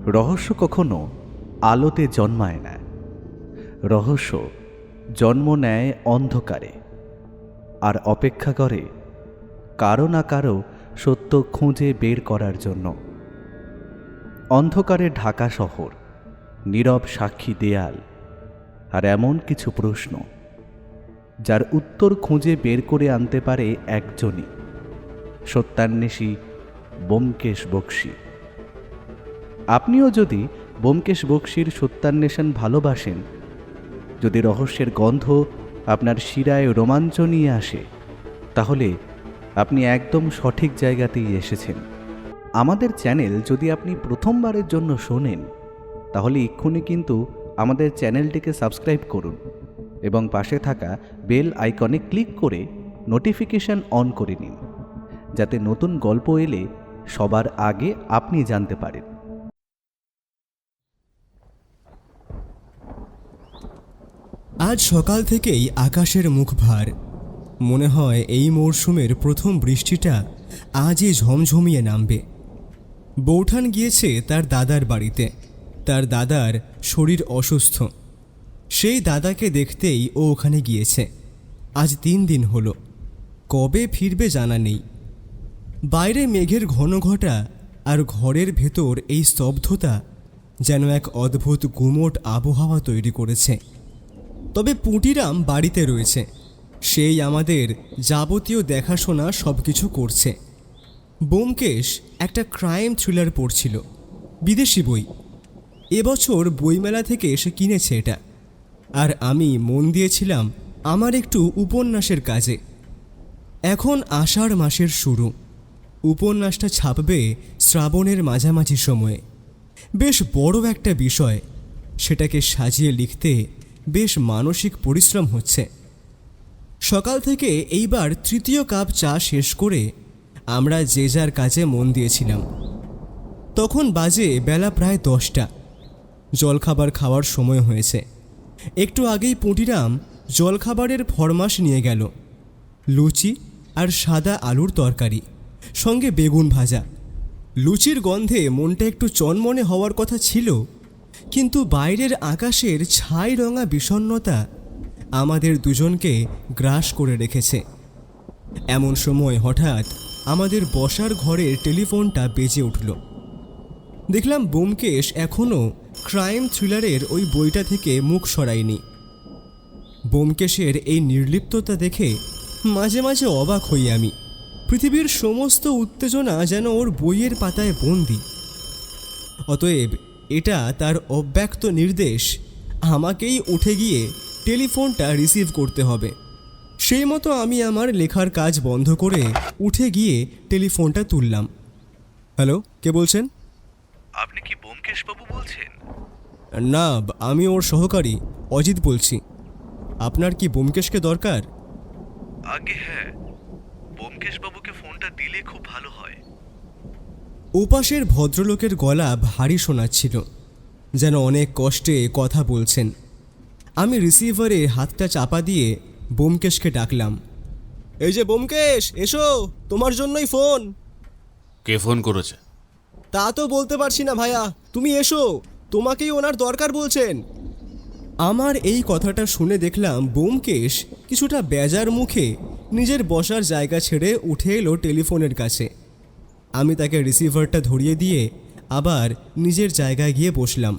রহস্য কখনো আলোতে জন্মায় না, রহস্য জন্ম নেয় অন্ধকারে আর অপেক্ষা করে কারো না কারো সত্য খুঁজে বের করার জন্য। অন্ধকারে ঢাকা শহর, নীরব সাক্ষী দেয়াল, আর এমন কিছু প্রশ্ন যার উত্তর খুঁজে বের করে আনতে পারে একজনই, সত্যান্বেষী ব্যোমকেশ বক্সী। আপনিও যদি ব্যোমকেশ বক্সীর সত্যান্বেষণ ভালোবাসেন, যদি রহস্যের গন্ধ আপনার শিরায় রোমাঞ্চ নিয়ে আসে, তাহলে আপনি একদম সঠিক জায়গাতেই এসেছেন। আমাদের চ্যানেল যদি আপনি প্রথমবারের জন্য শোনেন, তাহলে এক্ষুনি কিন্তু আমাদের চ্যানেলটিকে সাবস্ক্রাইব করুন এবং পাশে থাকা বেল আইকনে ক্লিক করে নোটিফিকেশন অন করে নিন, যাতে নতুন গল্প এলে সবার আগে আপনি জানতে পারেন। আজ সকাল থেকেই আকাশের মুখ ভার। মনে হয় এই মরশুমের প্রথম বৃষ্টিটা আজই ঝমঝমিয়ে নামবে। বৌঠান গিয়েছে তার দাদার বাড়িতে। তার দাদার শরীর অসুস্থ। সেই দাদাকে দেখতেই ও ওখানে গিয়েছে। আজ 3 দিন হলো। কবে ফিরবে জানা নেই। বাইরে মেঘের ঘনঘটা আর ঘরের ভেতর এই স্তব্ধতা যেন এক অদ্ভুত গুমোট আবহাওয়া তৈরি করেছে। তবে পুঁটিরাম বাড়িতে রয়েছে। সেই আমাদের যাবতীয় দেখাশোনা সব কিছু করছে। ব্যোমকেশ একটা ক্রাইম থ্রিলার পড়ছিল, বিদেশি বই। এবছর বইমেলা থেকে এসে কিনেছে এটা। আর আমি মন দিয়েছিলাম আমার একটু উপন্যাসের কাজে। এখন আষাঢ় মাসের শুরু। উপন্যাসটা ছাপবে শ্রাবণের মাঝামাঝি সময়ে। বেশ বড় একটা বিষয়, সেটাকে সাজিয়ে লিখতে বেশ মানসিক পরিশ্রম হচ্ছে। সকাল থেকে এইবার 3য় কাপ চা শেষ করে আমরা যে যার কাজে মন দিয়েছিলাম। তখন বাজে বেলা প্রায় 10টা। জলখাবার খাওয়ার সময় হয়েছে। একটু আগেই পুঁটিরাম জলখাবারের ফরমাশ নিয়ে গেল। লুচি আর সাদা আলুর তরকারি, সঙ্গে বেগুন ভাজা। লুচির গন্ধে মনটা একটু চনমনে হওয়ার কথা ছিল, কিন্তু বাইরের আকাশের ছাই রঙা বিষণ্ণতা আমাদের দুজনকে গ্রাস করে রেখেছে। এমন সময় হঠাৎ আমাদের বসার ঘরের টেলিফোনটা বেজে উঠল। দেখলাম ব্যোমকেশ এখনও ক্রাইম থ্রিলারের ওই বইটা থেকে মুখ সরায়নি। ব্যোমকেশের এই নির্লিপ্ততা দেখে মাঝে মাঝে অবাক হই আমি। পৃথিবীর সমস্ত উত্তেজনা যেন ওর বইয়ের পাতায় বন্দী। অতএব এটা তার অব্যক্ত নির্দেশ, আমাকেই উঠে গিয়ে টেলিফোনটা রিসিভ করতে হবে। সেই মতো আমি আমার লেখার কাজ বন্ধ করে উঠে গিয়ে টেলিফোনটা তুললাম। হ্যালো, কে বলছেন? আপনি কি ব্যোমকেশ বাবু বলছেন? না, আমি ওর সহকারী অজিত বলছি। আপনার কি ব্যোমকেশকে দরকার? আগে হ্যাঁ, ব্যোমকেশ বাবুকে ফোনটা দিলে খুব ভালো হয়। ওপাশের ভদ্রলোকের গলা ভারী শোনাচ্ছিল, যেন অনেক কষ্টে কথা বলছেন। আমি রিসিভারে হাতটা চাপা দিয়ে ব্যোমকেশকে ডাকলাম। এই যে ব্যোমকেশ, এসো, তোমার জন্যই ফোন। কে ফোন করেছে? তা তো বলতে পারছি না ভাইয়া, তুমি এসো, তোমাকেই ওনার দরকার বলছেন। আমার এই কথাটা শুনে দেখলাম ব্যোমকেশ কিছুটা বেজার মুখে নিজের বসার জায়গা ছেড়ে উঠে এলো টেলিফোনের কাছে। আমি তাকে রিসিভারটা ধরিয়ে দিয়ে আবার নিজের জায়গায় গিয়ে বসলাম।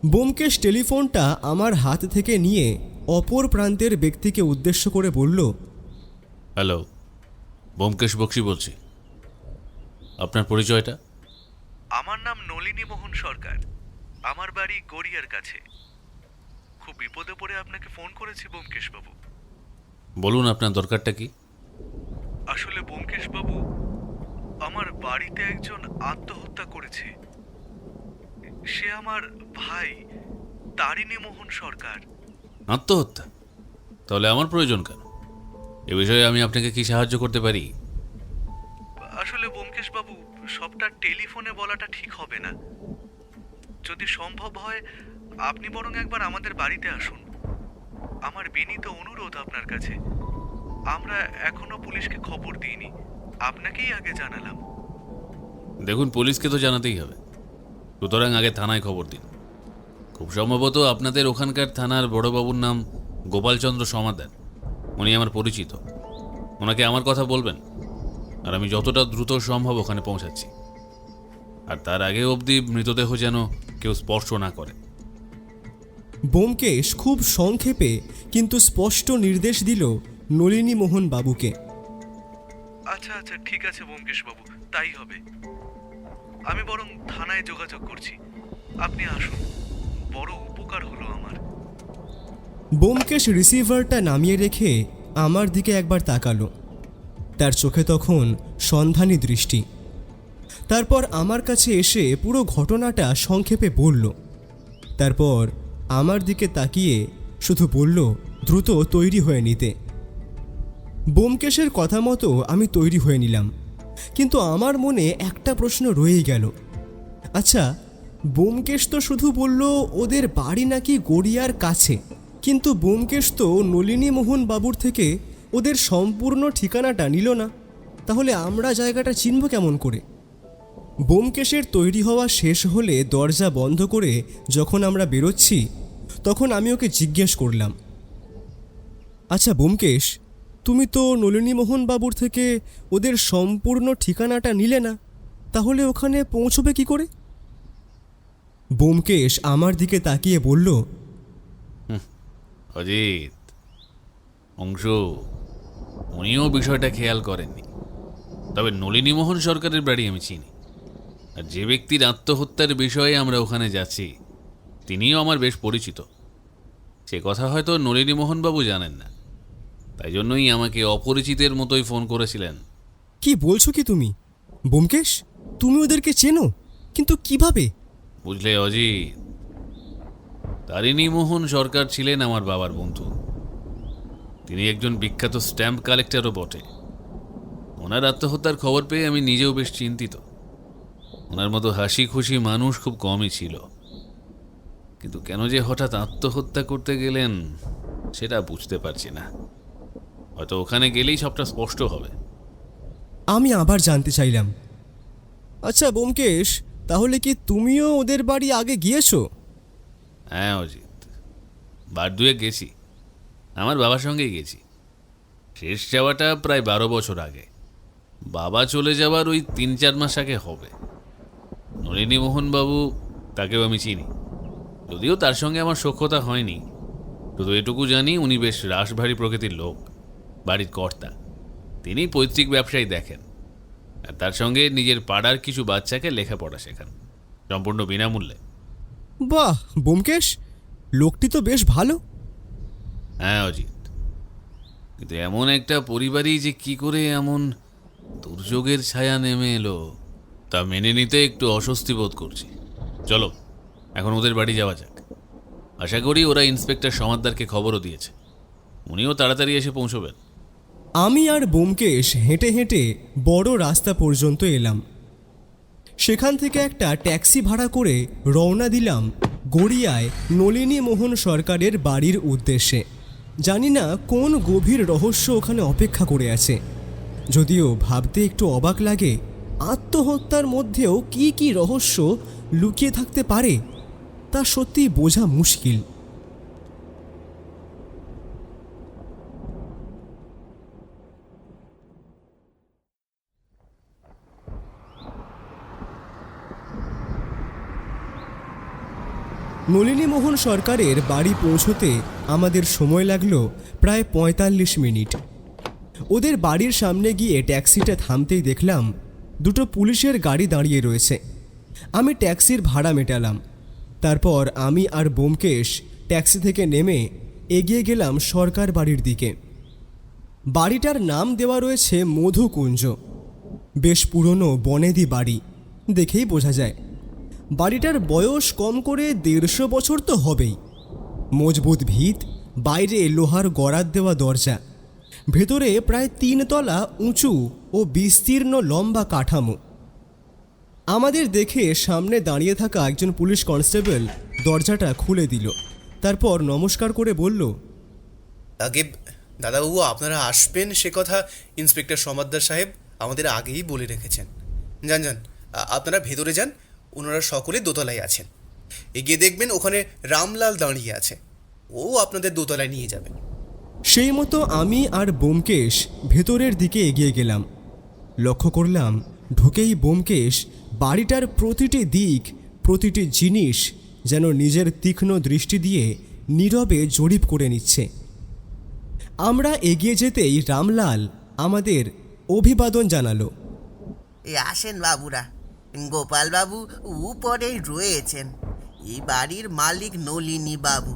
ব্যোমকেশ টেলিফোনটা আমার হাত থেকে নিয়ে অপর প্রান্তের ব্যক্তিকে উদ্দেশ্য করে বলল, হ্যালো, ব্যোমকেশ বক্সী বলছি। আপনার পরিচয়টা? আমার নাম নলিনী মোহন সরকার। আমার বাড়ি গড়িয়ার কাছে। খুব বিপদে পড়ে আপনাকে ফোন করেছি ব্যোমকেশ বাবু। বলুন, আপনার দরকারটা কি? আসলে ব্যোমকেশ বাবু, আমার বাড়িতে একজন আত্মহত্যা করেছে। সে আমার ভাই তারিণী মোহন সরকার। আত্মহত্যা? তাহলে আমার প্রয়োজন কেন? এ বিষয়ে আমি আপনাকে কি সাহায্য করতে পারি? আসলে ব্যোমকেশ বাবু, সবটা টেলিফোনে বলাটা ঠিক হবে না। যদি সম্ভব হয় আপনি বরং একবার আমাদের বাড়িতে আসুন। আমার বিনীত অনুরোধ আপনার কাছে। আমরা এখনো পুলিশকে খবর দিইনি, আপনাকেই আগে জানালাম। দেখুন, পুলিশকে তো জানাতেই হবে। সুতরাং আগে থানায় খবর দিন। খুব সম্ভবত আপনাদের ওখানকার থানার বড়বাবুর নাম গোপালচন্দ্র সমাদার। উনি আমার পরিচিত। ওনাকে আমার কথা বলবেন, আর আমি যতটা দ্রুত সম্ভব ওখানে পৌঁছাচ্ছি। আর তার আগে অবধি মৃতদেহ যেন কেউ স্পর্শ না করে। ব্যোমকেশ খুব সংক্ষেপে কিন্তু স্পষ্ট নির্দেশ দিল নলিনী মোহন বাবুকে। আচ্ছা আচ্ছা, ঠিক আছে ব্যোমকেশ বাবু, তাই হবে। আমি বরং থানায় যোগাযোগ করছি, আপনি আসুন, বড় উপকার হলো আমার। ব্যোমকেশ রিসিভারটা নামিয়ে রেখে আমার দিকে একবার তাকালো। তার চোখে তখন সন্ধানী দৃষ্টি। তারপর আমার কাছে এসে পুরো ঘটনাটা সংক্ষেপে বলল। তারপর আমার দিকে তাকিয়ে শুধু বলল দ্রুত তৈরি হয়ে নিতে। ব্যোমকেশের কথা মতো আমি তৈরি হয়ে নিলাম, কিন্তু আমার মনে একটা প্রশ্ন রয়েই গেল। আচ্ছা, ব্যোমকেশ তো শুধু বলল ওদের বাড়ি নাকি গড়িয়ার কাছে, কিন্তু ব্যোমকেশ তো নলিনী মোহন বাবুর থেকে ওদের সম্পূর্ণ ঠিকানাটা নিল না। তাহলে আমরা জায়গাটা চিনব কেমন করে? ব্যোমকেশের তৈরি হওয়া শেষ হলে দরজা বন্ধ করে যখন আমরা বেরোচ্ছি, তখন আমি ওকে জিজ্ঞেস করলাম, আচ্ছা ব্যোমকেশ, তুমি তো নলিনী মোহন বাবুর থেকে ওদের সম্পূর্ণ ঠিকানাটা নিলে না, তাহলে ওখানে পৌঁছবে কি করে? ব্যোমকেশ আমার দিকে তাকিয়ে বলল, অজিত, অংশ, উনিও বিষয়টা খেয়াল করেননি। তবে নলিনীমোহন সরকারের বাড়ি আমি চিনি, আর যে ব্যক্তির আত্মহত্যার বিষয়ে আমরা ওখানে যাচ্ছি তিনিও আমার বেশ পরিচিত। সে কথা হয়তো নলিনীমোহনবাবু জানেন না, তাই জন্যই আমাকে অপরিচিতের মতোই ফোন করেছিলেন। কি বলছো কি তুমি ব্যোমকেশ? তুমি ওদেরকে চেনো, কিন্তু কিভাবে? বুঝলে অজিত, তারিণীমোহন সরকার ছিলেন আমার বাবার বন্ধু। তিনি একজন বিখ্যাত স্ট্যাম্প কালেক্টরও বটে। ওনার আত্মহত্যার খবর পেয়ে আমি নিজেও বেশ চিন্তিত। ওনার মতো হাসি খুশি মানুষ খুব কমই ছিল, কিন্তু কেন যে হঠাৎ আত্মহত্যা করতে গেলেন সেটা বুঝতে পারছি না। হয়তো ওখানে গেলেই সবটা স্পষ্ট হবে। আমি আবার জানতে চাইলাম, আচ্ছা ব্যোমকেশ, তাহলে কি তুমিও ওদের বাড়ি আগে গিয়েছো? হ্যাঁ অজিত, বার দুয়ে গেছি। আমার বাবার সঙ্গেই গেছি। শেষ যাওয়াটা প্রায় 12 বছর আগে। বাবা চলে যাওয়ার ওই 3-4 মাস আগে হবে। নলিনীমোহনবাবু, তাকেও আমি চিনি, যদিও তার সঙ্গে আমার সখ্যতা হয়নি। শুধু এটুকু জানি উনি বেশ রাশভারী প্রকৃতির লোক, বাড়ির কর্তা। তিনি পৈতৃক ব্যবসায়ী দেখেন, আর তার সঙ্গে নিজের পাড়ার কিছু বাচ্চাকে লেখাপড়া শেখান, সম্পূর্ণ বিনামূল্যে। বাহ ব্যোমকেশ, লোকটি তো বেশ ভালো। হ্যাঁ অজিত, কিন্তু এমন একটা পরিবারই যে কি করে এমন দুর্যোগের ছায়া নেমে এলো তা মেনে নিতে একটু অস্বস্তি বোধ করছি। চলো এখন ওদের বাড়ি যাওয়া যাক। আশা করি ওরা ইন্সপেক্টর সমাদ্দারকে খবরও দিয়েছে, উনিও তাড়াতাড়ি এসে পৌঁছবেন। আমি আর ব্যোমকেশ হেঁটে হেঁটে বড় রাস্তা পর্যন্ত এলাম। সেখান থেকে একটা ট্যাক্সি ভাড়া করে রওনা দিলাম গড়িয়ায় নলিনী মোহন সরকারের বাড়ির উদ্দেশ্যে। জানি না কোন গভীর রহস্য ওখানে অপেক্ষা করে আছে। যদিও ভাবতে একটু অবাক লাগে, আত্মহত্যার মধ্যেও কি কি রহস্য লুকিয়ে থাকতে পারে তা সত্যি বোঝা মুশকিল। নলিনী মোহন সরকারের বাড়ি পৌঁছতে আমাদের সময় লাগলো প্রায় 45 মিনিট। ওদের বাড়ির সামনে গিয়ে ট্যাক্সিটা থামতেই দেখলাম দুটো পুলিশের গাড়ি দাঁড়িয়ে রয়েছে। আমি ট্যাক্সির ভাড়া মেটালাম। তারপর আমি আর ব্যোমকেশ ট্যাক্সি থেকে নেমে এগিয়ে গেলাম সরকার বাড়ির দিকে। বাড়িটার নাম দেওয়া রয়েছে মধুকুঞ্জ। বেশ পুরনো বনেদি বাড়ি, দেখেই বোঝা যায়। বাড়িটার বয়স কম করে 150 বছর তো হবেই। মজবুত ভিত, বাইরে লোহার গড়াত দেওয়া দরজা, ভেতরে প্রায় 3 তলা উঁচু ও বিস্তীর্ণ লম্বা কাঠামো। আমাদের দেখে সামনে দাঁড়িয়ে থাকা একজন পুলিশ কনস্টেবল দরজাটা খুলে দিল। তারপর নমস্কার করে বলল, আগে দাদাবাবু আপনারা আসবেন সে কথা ইন্সপেক্টর সমাদ্দার সাহেব আমাদের আগেই বলে রেখেছেন। যান যান, আপনারা ভেতরে যান, ওনারা সকলে দোতলায় আছেন। এগিয়ে দেখবেন ওখানে রামলাল দাঁড়িয়ে আছে, ও আপনাদের দোতলায় নিয়ে যাবে। সেই মতো আমি আর ব্যোমকেশ ভেতরের দিকে এগিয়ে গেলাম। লক্ষ্য করলাম ঢুকেই ব্যোমকেশ বাড়িটার প্রতিটি দিক, প্রতিটি জিনিস যেন নিজের তীক্ষ্ণ দৃষ্টি দিয়ে নীরবে জরিপ করে নিচ্ছে। আমরা এগিয়ে যেতেই রামলাল আমাদের অভিবাদন জানালো। আসেন বাবুরা, গোপাল বাবু উপরেই রয়েছেন। এই বাড়ির মালিক নলিনী বাবু।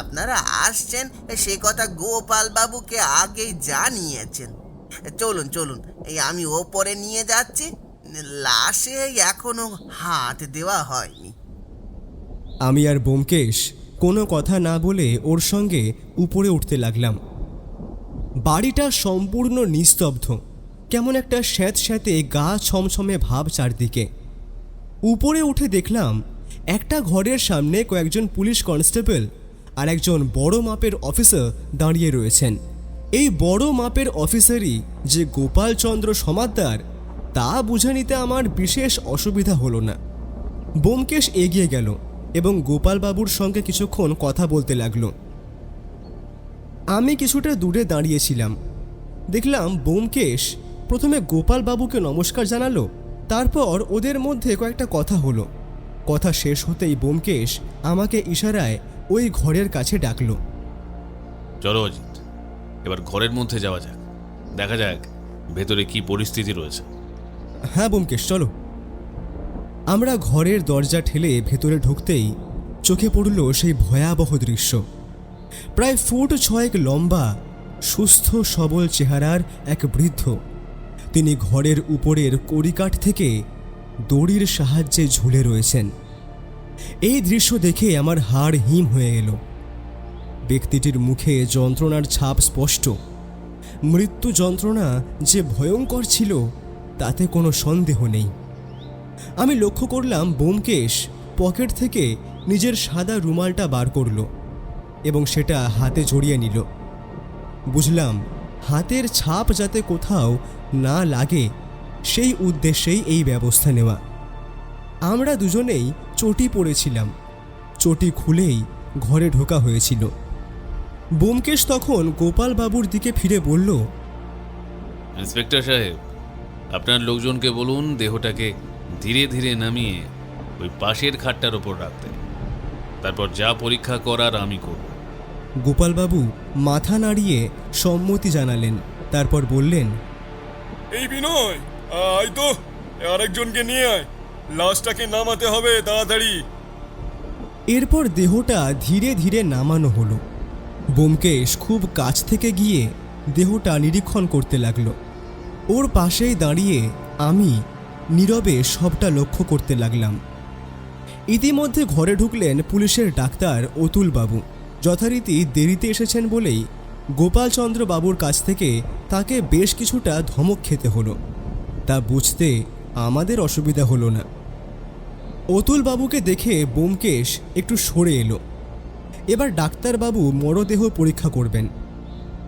আপনারা আসছেন সে কথা গোপাল বাবুকে আগেই জানিয়েছেন। চলুন চলুন, এই আমি ওপরে নিয়ে যাচ্ছি। লাশে এখনো হাত দেওয়া হয়নি। আমি আর ব্যোমকেশ কোনো কথা না বলে ওর সঙ্গে উপরে উঠতে লাগলাম। বাড়িটা সম্পূর্ণ নিস্তব্ধ, কেমন একটা স্যাঁতস্যাঁতে গা ছমছমে ভাব চারদিকে। উপরে উঠে দেখলাম একটা ঘরের সামনে কয়েকজন পুলিশ কনস্টেবল আর একজন বড় মাপের অফিসার দাঁড়িয়ে রয়েছেন। এই বড় মাপের অফিসারই যে গোপালচন্দ্র সমাদ্দার তা বুঝে নিতে আমার বিশেষ অসুবিধা হলো না। ব্যোমকেশ এগিয়ে গেল এবং গোপালবাবুর সঙ্গে কিছুক্ষণ কথা বলতে লাগলো। আমি কিছুটা দূরে দাঁড়িয়েছিলাম। দেখলাম ব্যোমকেশ প্রথমে গোপালবাবুকে নমস্কার জানালো, তারপর ওদের মধ্যে কয়েকটা কথা হলো। কথা শেষ হতেই ব্যোমকেশ আমাকে ইশারায় ওই ঘরের কাছে ডাকলো। চলো অজিত, এবার ঘরের মধ্যে যাওয়া যাক, দেখা যাক ভেতরে কি পরিস্থিতি রয়েছে। হ্যাঁ ব্যোমকেশ, চলো। আমরা ঘরের দরজা ঠেলে ভেতরে ঢুকতেই চোখে পড়ল সেই ভয়াবহ দৃশ্য। প্রায় ফুট 6 লম্বা, সুস্থ সবল চেহারার এক বৃদ্ধ। তিনি ঘরের উপরের কড়িকাঠ থেকে দড়ির সাহায্যে ঝুলে রয়েছেন। এই দৃশ্য দেখে আমার হাড় হিম হয়ে এলো। ব্যক্তিটির মুখে যন্ত্রণার ছাপ স্পষ্ট। মৃত্যু যন্ত্রণা যে ভয়ঙ্কর ছিল তাতে কোনো সন্দেহ নেই। আমি লক্ষ্য করলাম ব্যোমকেশ পকেট থেকে নিজের সাদা রুমালটা বার করল এবং সেটা হাতে জড়িয়ে নিল। বুঝলাম হাতের ছাপ যাতে কোথাও না লাগে সেই উদ্দেশ্যেই এই ব্যবস্থা নেওয়া। আমরা দুজনেই চটি পরেছিলাম। চটি খুলেই ঘরে ঢোকা হয়েছিল। ব্যোমকেশ তখন গোপালবাবুর দিকে ফিরে বলল, ইন্সপেক্টর সাহেব, আপনার লোকজনকে বলুন দেহটাকে ধীরে ধীরে নামিয়ে ওই পাশের খাটটার ওপর রাখতে। তারপর যা পরীক্ষা করার আমি করব। গোপালবাবু মাথা নাড়িয়ে সম্মতি জানালেন। তারপর বললেন, এই বিনয়, আয় তো, আরেকজনকে নিয়ে আয়, লাশটাকে নামাতে হবে তাড়াতাড়ি। এরপর দেহটা ধীরে ধীরে নামানো হলো। ব্যোমকেশ খুব কাছ থেকে গিয়ে দেহটা নিরীক্ষণ করতে লাগলো। ওর পাশেই দাঁড়িয়ে আমি নীরবে সবটা লক্ষ্য করতে লাগলাম। ইতিমধ্যে ঘরে ঢুকলেন পুলিশের ডাক্তার অতুলবাবু। যথারীতি দেরিতে এসেছেন বলেই গোপালচন্দ্র বাবুর কাছ থেকে তাকে বেশ কিছুটা ধমক খেতে হলো। তা বুঝতে আমাদের অসুবিধা হলো না। অতুলবাবুকে দেখে ব্যোমকেশ একটু সরে এলো। এবার ডাক্তারবাবু মরদেহ পরীক্ষা করবেন।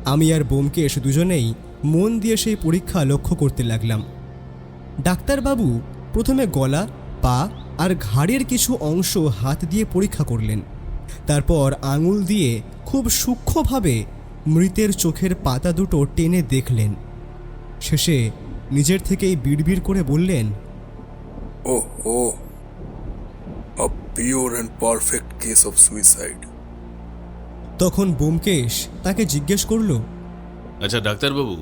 আমি আর ব্যোমকেশ দুজনেই মন দিয়ে সেই পরীক্ষা লক্ষ্য করতে লাগলাম। ডাক্তারবাবু প্রথমে গলা, পা আর ঘাড়ের কিছু অংশ হাত দিয়ে পরীক্ষা করলেন। তারপর আঙুল দিয়ে খুব সূক্ষ্মভাবে মৃতের চোখের পাতা দুটো টেনে দেখলেন। শেষে নিজের থেকেই বিড়বিড় করে বললেন, Oh, a pure and perfect case of suicide. তখন ব্যোমকেশ তাকে জিজ্ঞেস করল, আচ্ছা ডাক্তারবাবু,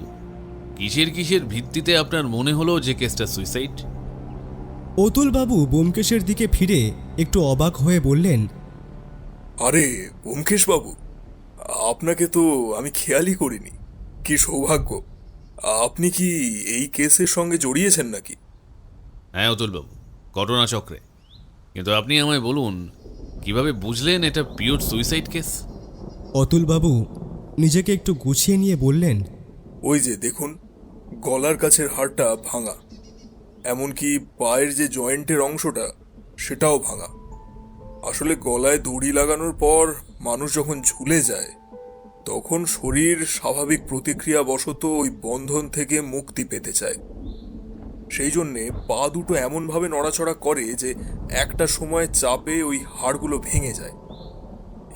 কিসের কিসের ভিত্তিতে আপনার মনে হলো যে কেসটা সুইসাইড? অতুলবাবু ব্যোমকেশের দিকে ফিরে একটু অবাক হয়ে বললেন, আরে ব্যোমকেশ বাবু, আপনাকে তো আমি খেয়ালই করিনি। কি সৌভাগ্য, আপনি কি এই কেসের সঙ্গে জড়িয়েছেন নাকি? হ্যাঁ অতুলবাবু, ঘটনাচক্রে। কিন্তু আপনি আমায় বলুন, কিভাবে বুঝলেন এটা পিওর সুইসাইড কেস? অতুলবাবু নিজেকে একটু গুছিয়ে নিয়ে বললেন, ওই যে দেখুন, গলার কাছের হাড়টা ভাঙা, এমনকি পায়ের যে জয়েন্টের অংশটা সেটাও ভাঙা। আসলে গলায় দড়ি লাগানোর পর মানুষ যখন ঝুলে যায় তখন শরীর স্বাভাবিক প্রতিক্রিয়া বশত ওই বন্ধন থেকে মুক্তি পেতে চায়। সেই জন্যে পা দুটো এমনভাবে নড়াচড়া করে যে একটা সময় চাপে ওই হাড়গুলো ভেঙে যায়।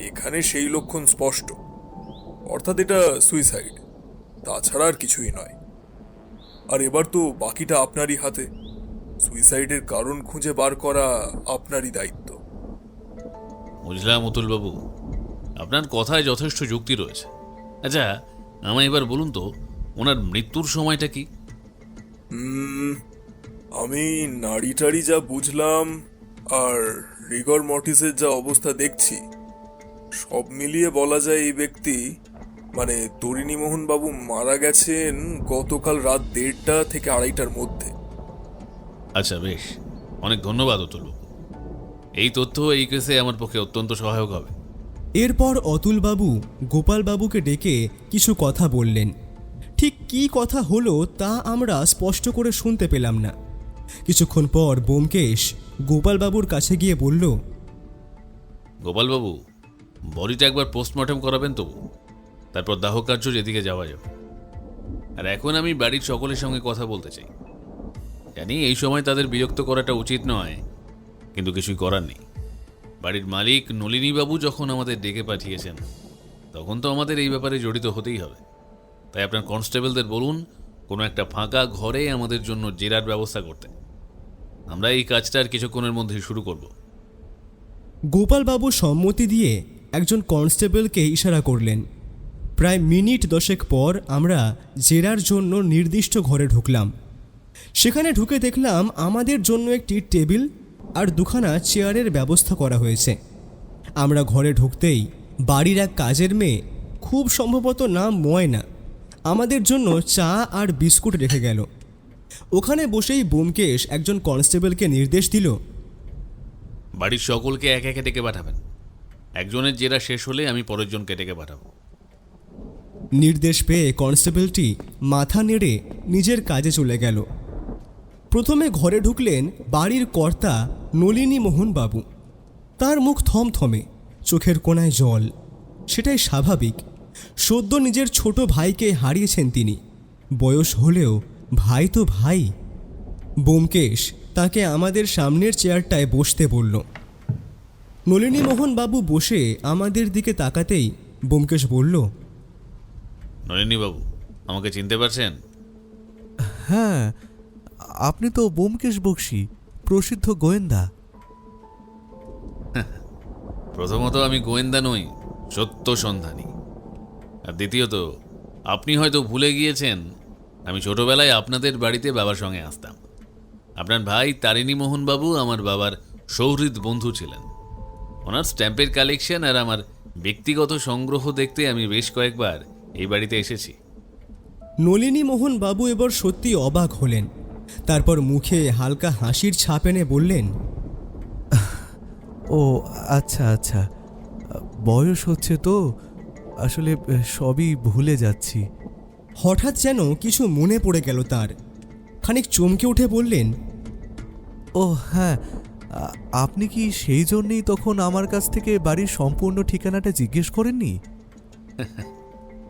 এখানে সেই লক্ষণ স্পষ্ট, অর্থাৎ এটা সুইসাইড, তাছাড়া আর কিছুই নয়। আর এবার তো বাকিটা আপনারই হাতে। সুইসাইডের কারণ খুঁজে বার করা আপনারই দায়িত্ব। বুঝলাম অতুলবাবু, আপনার কথায় যথেষ্ট যুক্তি রয়েছে। আচ্ছা, আমায় এবার বলুন তো, ওনার মৃত্যুর সময়টা কি? আমি নাড়িটাড়ি যা বুঝলাম আর রিগর মর্টিসের যা অবস্থা দেখছি, সব মিলিয়ে বলা যায় এই ব্যক্তি মানে তরিণীমোহন বাবু মারা গেছেন গতকাল রাত 1:30 থেকে 2:30টার মধ্যে। আচ্ছা, বেশ, অনেক ধন্যবাদ অতুলবাবু। এই তথ্য এই কেসে আমার পক্ষে অত্যন্ত সহায়ক হবে। এরপর অতুলবাবু গোপালবাবুকে ডেকে কিছু কথা বললেন। ঠিক কী কথা হলো তা আমরা স্পষ্ট করে শুনতে পেলাম না। কিছুক্ষণ পর ব্যোমকেশ গোপালবাবুর কাছে গিয়ে বলল, গোপালবাবু, বডিটা একবার পোস্টমর্টম করাবেন তবু, তারপর দাহ কার্য যেদিকে যাওয়া যাবে। আর এখন আমি বাড়ির সকলের সঙ্গে কথা বলতে চাই। জানি এই সময় তাদের বিরক্ত করাটা উচিত নয়, কিন্তু কিছুই করার নেই। বাড়ির মালিক নলিনীবাবু যখন আমাদের ডেকে পাঠিয়েছেন, তখন তো আমাদের এই ব্যাপারে জড়িত হতেই হবে। তাই আপনার কনস্টেবলদের বলুন কোনো একটা ফাঁকা ঘরে আমাদের জন্য জেরার ব্যবস্থা করতে। আমরা এই কাজটা আর কিছুক্ষণের মধ্যেই শুরু করব। গোপালবাবু সম্মতি দিয়ে একজন কনস্টেবলকে ইশারা করলেন। প্রায় মিনিট 10 পর আমরা জেরার জন্য নির্দিষ্ট ঘরে ঢুকলাম। সেখানে ঢুকে দেখলাম আমাদের জন্য একটি টেবিল আর দুখানা চেয়ারের ব্যবস্থা করা হয়েছে। আমরা ঘরে ঢুকতেই বাড়ির এক কাজের মেয়ে, খুব সম্ভবত নাম ময়না, আমাদের জন্য চা আর বিস্কুট রেখে গেল। ওখানে বসেই ব্যোমকেশ একজন কনস্টেবলকে নির্দেশ দিল, বাড়ির সকলকে একে একে ডেকে পাঠাবেন। একজনের জেরা শেষ হলে আমি পরের জনকে ডেকে পাঠাবো। নির্দেশ পেয়ে কনস্টেবলটি মাথা নেড়ে নিজের কাজে চলে গেল। প্রথমে ঘরে ঢুকলেন বাড়ির কর্তা নলিনীমোহন বাবু। তার মুখ থমথমে, চোখের কোণায় জল। সেটাই স্বাভাবিক, সদ্য নিজের ছোট ভাইকে হারিয়েছেন তিনি। বয়স হলেও ভাই তো ভাই। ব্যোমকেশ তাকে আমাদের সামনের চেয়ারটায় বসতে বলল। নলিনীমোহন বাবু বসে আমাদের দিকে তাকাতেই ব্যোমকেশ বলল, নলিনীবাবু, আমাকে চিনতে পারছেন? হ্যাঁ, আপনি তো ব্যোমকেশ বক্সী, প্রসিদ্ধ গোয়েন্দা। প্রথমত আমি গোয়েন্দা নই, সত্য সন্ধানী। আর দ্বিতীয়ত, আপনি হয়তো ভুলে গিয়েছেন আমি ছোটবেলায় আপনাদের বাড়িতে বাবার সঙ্গে আসতাম। আপনার ভাই তারিণীমোহন বাবু আমার বাবার সৌহৃদ বন্ধু ছিলেন। ওনার স্ট্যাম্পের কালেকশন আর আমার ব্যক্তিগত সংগ্রহ দেখতে আমি বেশ কয়েকবার এই বাড়িতে এসেছি। নলিনীমোহন বাবু এবার সত্যি অবাক হলেন। তারপর মুখে হালকা হাসির ছাপ এনে বললেন, ও আচ্ছা আচ্ছা, বয়স হচ্ছে তো, আসলে সবই ভুলে যাচ্ছি। হঠাৎ যেন কিছু মনে পড়ে গেল তার। খানিক চমকে উঠে বললেন, ও হ্যাঁ, আপনি কি সেই জন্যেই তখন আমার কাছ থেকে বাড়ির সম্পূর্ণ ঠিকানাটা জিজ্ঞেস করেননি?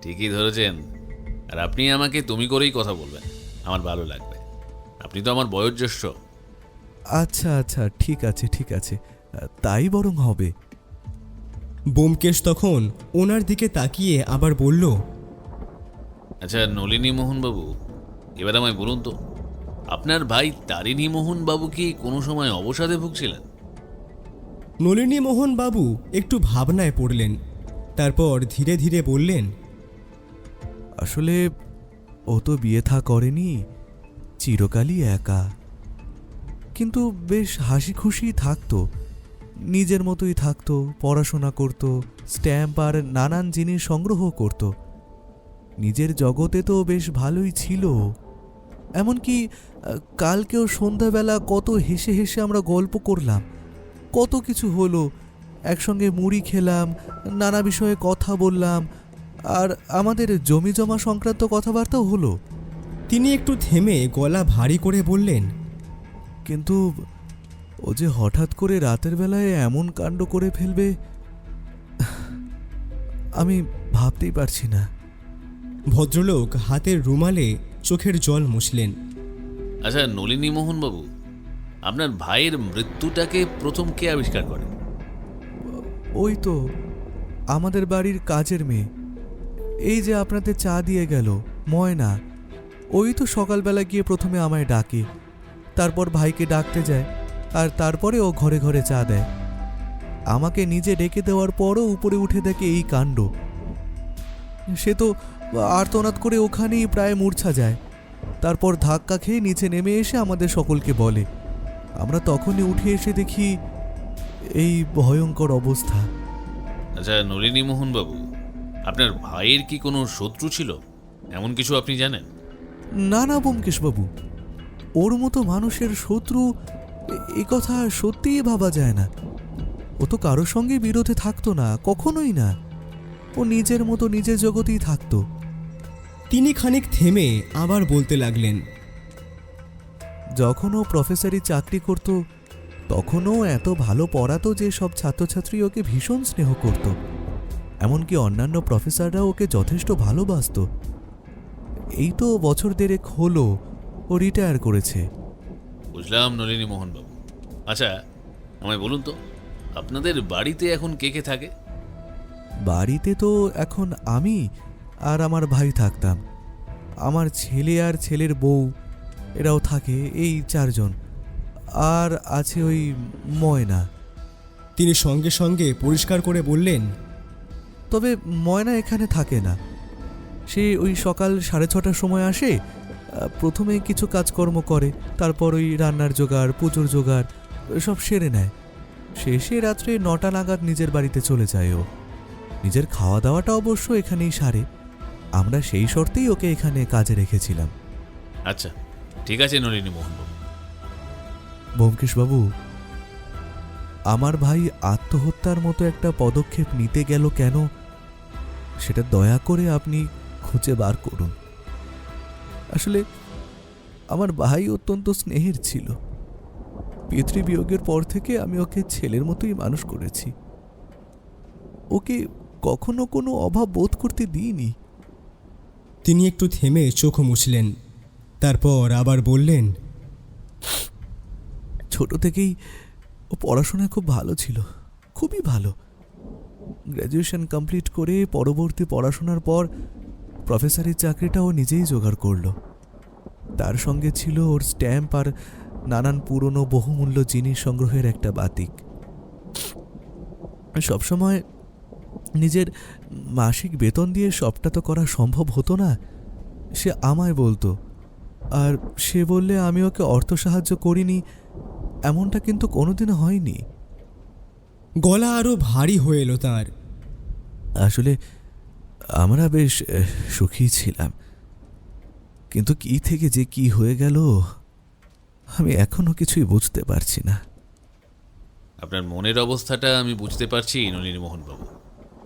ঠিকই ধরেছেন। আর আপনি আমাকে তুমি করেই কথা বলবেন, আমার ভালো লাগবে। আপনি তো আমার বয়োজ্যেষ্ঠ। আচ্ছা আচ্ছা, ঠিক আছে ঠিক আছে, তাই বরং হবে। ব্যোমকেশ তখন ওনার দিকে তাকিয়ে আবার বলল, আচ্ছা নলিনীমোহন বাবু, এবার আমায় বলুন তো, আপনার ভাই তারিণীমোহন বাবু কি কোনো সময় অবসাদে ভুগছিলেন? নলিনীমোহন বাবু একটু ভাবনায় পড়লেন। তারপর ধীরে ধীরে বললেন, আসলে ও তো বিয়ে থা করেনি, চিরকালই একা, কিন্তু বেশ হাসি খুশি থাকতো, নিজের মতোই থাকতো, পড়াশোনা করত, স্ট্যাম্প আর নানান জিনিস সংগ্রহ করত। নিজের জগতে তো বেশ ভালোই ছিল। এমনকি কালকেও সন্ধ্যাবেলা কত হেসে হেসে আমরা গল্প করলাম, কত কিছু হলো, একসঙ্গে মুড়ি খেলাম, নানা বিষয়ে কথা বললাম, আর আমাদের জমি জমা সংক্রান্ত কথাবার্তাও হলো। তিনি একটু থেমে গলা ভারী করে বললেন, কিন্তু ও যে হঠাৎ করে রাতের বেলায় এমন কাণ্ড করে ফেলবে আমি ভাবতেই পারছি না। ভদ্রলোক হাতের রুমালে চোখের জল মুছলেন। আচ্ছা নলিনী মোহন বাবু, আপনার ভাইয়ের মৃত্যুটাকে প্রথম কে আবিষ্কার করে? ওই তো আমাদের বাড়ির কাজের মেয়ে, এই যে আপনাদের চা দিয়ে গেল, ময়না। ওই তো সকালবেলা গিয়ে প্রথমে আমায় ডাকে, তারপর ভাইকে ডাকতে যায়, আর তারপরে ও ঘরে ঘরে চা দেয়। আমাকে নিজে ডেকে দেওয়ার পরও উপরে উঠে দেখে এই কাণ্ড। সে তো আর্তনাদ করে ওখানেই প্রায় মূর্ছা যায়। তারপর ধাক্কা খেয়ে নিচে নেমে এসে আমাদের সকলকে বলে। আমরা তখনই উঠে এসে দেখি এই ভয়ঙ্কর অবস্থা। আচ্ছা নলিনী মোহন বাবু, আপনার ভাইয়ের কি কোনো শত্রু ছিল, এমন কিছু আপনি জানেন? না না ব্যোমকেশবাবু, ওর মতো মানুষের শত্রু এ কথা সত্যিই ভাবা যায় না। ও তো কারোর সঙ্গে বিরোধে থাকতো না, কখনোই না। ও নিজের মতো নিজের জগতেই থাকতো। তিনি খানিক থেমে আবার বলতে লাগলেন। যখন ও প্রফেসরি চাকরি করত তখনও এত ভালো পড়াতো যে সব ছাত্রছাত্রী ওকে ভীষণ স্নেহ করত। এমনকি অন্যান্য প্রফেসররা ওকে যথেষ্ট ভালোবাসত। এই তো বছর দেড়েক হলো ও রিটায়ার করেছে। বুঝলাম নলিনী মোহন বাবু। আচ্ছা আমায় বলুন তো, আপনাদের বাড়িতে এখন কে কে থাকে? বাড়িতে তো এখন আমি আর আমার ভাই থাকতাম। আমার ছেলে আর ছেলের বউ এরাও থাকে, এই 4 জন। আর আছে ওই ময়না। তিনি সঙ্গে সঙ্গে পরিষ্কার করে বললেন, তবে ময়না এখানে থাকে না। সে ওই সকাল 6:30টার সময় আসে, প্রথমে কিছু কাজকর্ম করে, তারপর ওই রান্নার জোগাড়, পুজোর জোগাড় সব সেরে নেয়। শেষে রাত্রে 9টা নাগাদ নিজের বাড়িতে চলে যায় ও। নিজের খাওয়া দাওয়াটা অবশ্য এখানেই সারে। আমরা সেই শর্তেই ওকে এখানে কাজে রেখেছিলাম। আচ্ছা ঠিক আছে নলিনী মোহন বাবু। ব্যোমকেশবাবু, আমার ভাই আত্মহত্যার মতো একটা পদক্ষেপ নিতে গেল কেন, সেটা দয়া করে আপনি খুঁজে বার করুন। আসলে আমার ভাই অত্যন্ত স্নেহের ছিল। পিতৃবিয়োগের পর থেকে আমি ওকে ছেলের মতোই মানুষ করেছি। ওকে কখনো কোনো অভাব বোধ করতে দিইনি। তিনি একটু থেমে চোখ মুছলেন, তারপর আবার বললেন, ছোট থেকেই ও পড়াশোনায় খুব ভালো ছিল, খুবই ভালো। গ্র্যাজুয়েশন কমপ্লিট করে পরবর্তী পড়াশোনার পর প্রফেসরের চাকরিটা ও নিজেই জোগাড় করলো। তার সঙ্গে ছিল ওর স্ট্যাম্প আর নানান পুরনো বহুমূল্য জিনিস সংগ্রহের একটা বাতিক। সবসময় নিজের মাসিক বেতন দিয়ে সবটা তো করা সম্ভব হতো না। সে আমায় বলতো, আর সে বললে আমি ওকে অর্থ সাহায্য করিনি এমনটা কিন্তু কোনোদিনও হয়নি। গলা আরো ভারী হয়ে এলো তাঁর। আসলে আমরা বেশ সুখী ছিলাম, কিন্তু কি থেকে যে কি হয়ে গেল আমি এখনো কিছুই বুঝতে পারছি না। আপনার মনের অবস্থাটা আমি বুঝতে পারছি নলিনী মোহন বাবু।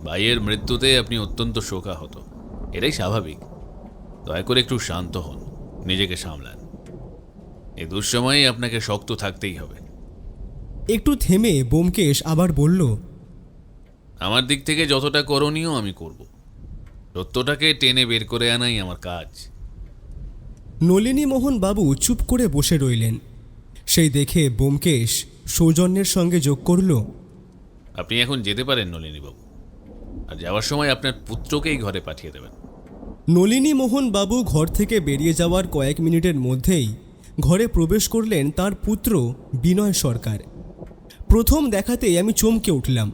ভাইয়ের মৃত্যুতে আপনি অত্যন্ত শোকাহত, এটাই স্বাভাবিক। দয়া করে একটু শান্ত হন, নিজেকে সামলান। এই দুঃসময়ে আপনাকে শক্ত থাকতেই হবে। একটু থেমে ব্যোমকেশ আবার বলল, আমার দিক থেকে যতটা করণীয় আমি করব। সত্যটাকে টেনে বের করে আনাই আমার কাজ। নলিনী মোহন বাবু চুপ করে বসে রইলেন। সেই দেখে ব্যোমকেশ সৌজন্যের সঙ্গে যোগ করল, আপনি এখন যেতে পারেন নলিনীবাবু, আর যাওয়ার সময় আপনার পুত্রকেই ঘরে পাঠিয়ে দেবেন। নলিনী মোহন বাবু ঘর থেকে বেরিয়ে যাওয়ার কয়েক মিনিটের মধ্যেই ঘরে প্রবেশ করলেন তার পুত্র বিনয় সরকার। প্রথম দেখাতেই আমি চমকে উঠলাম।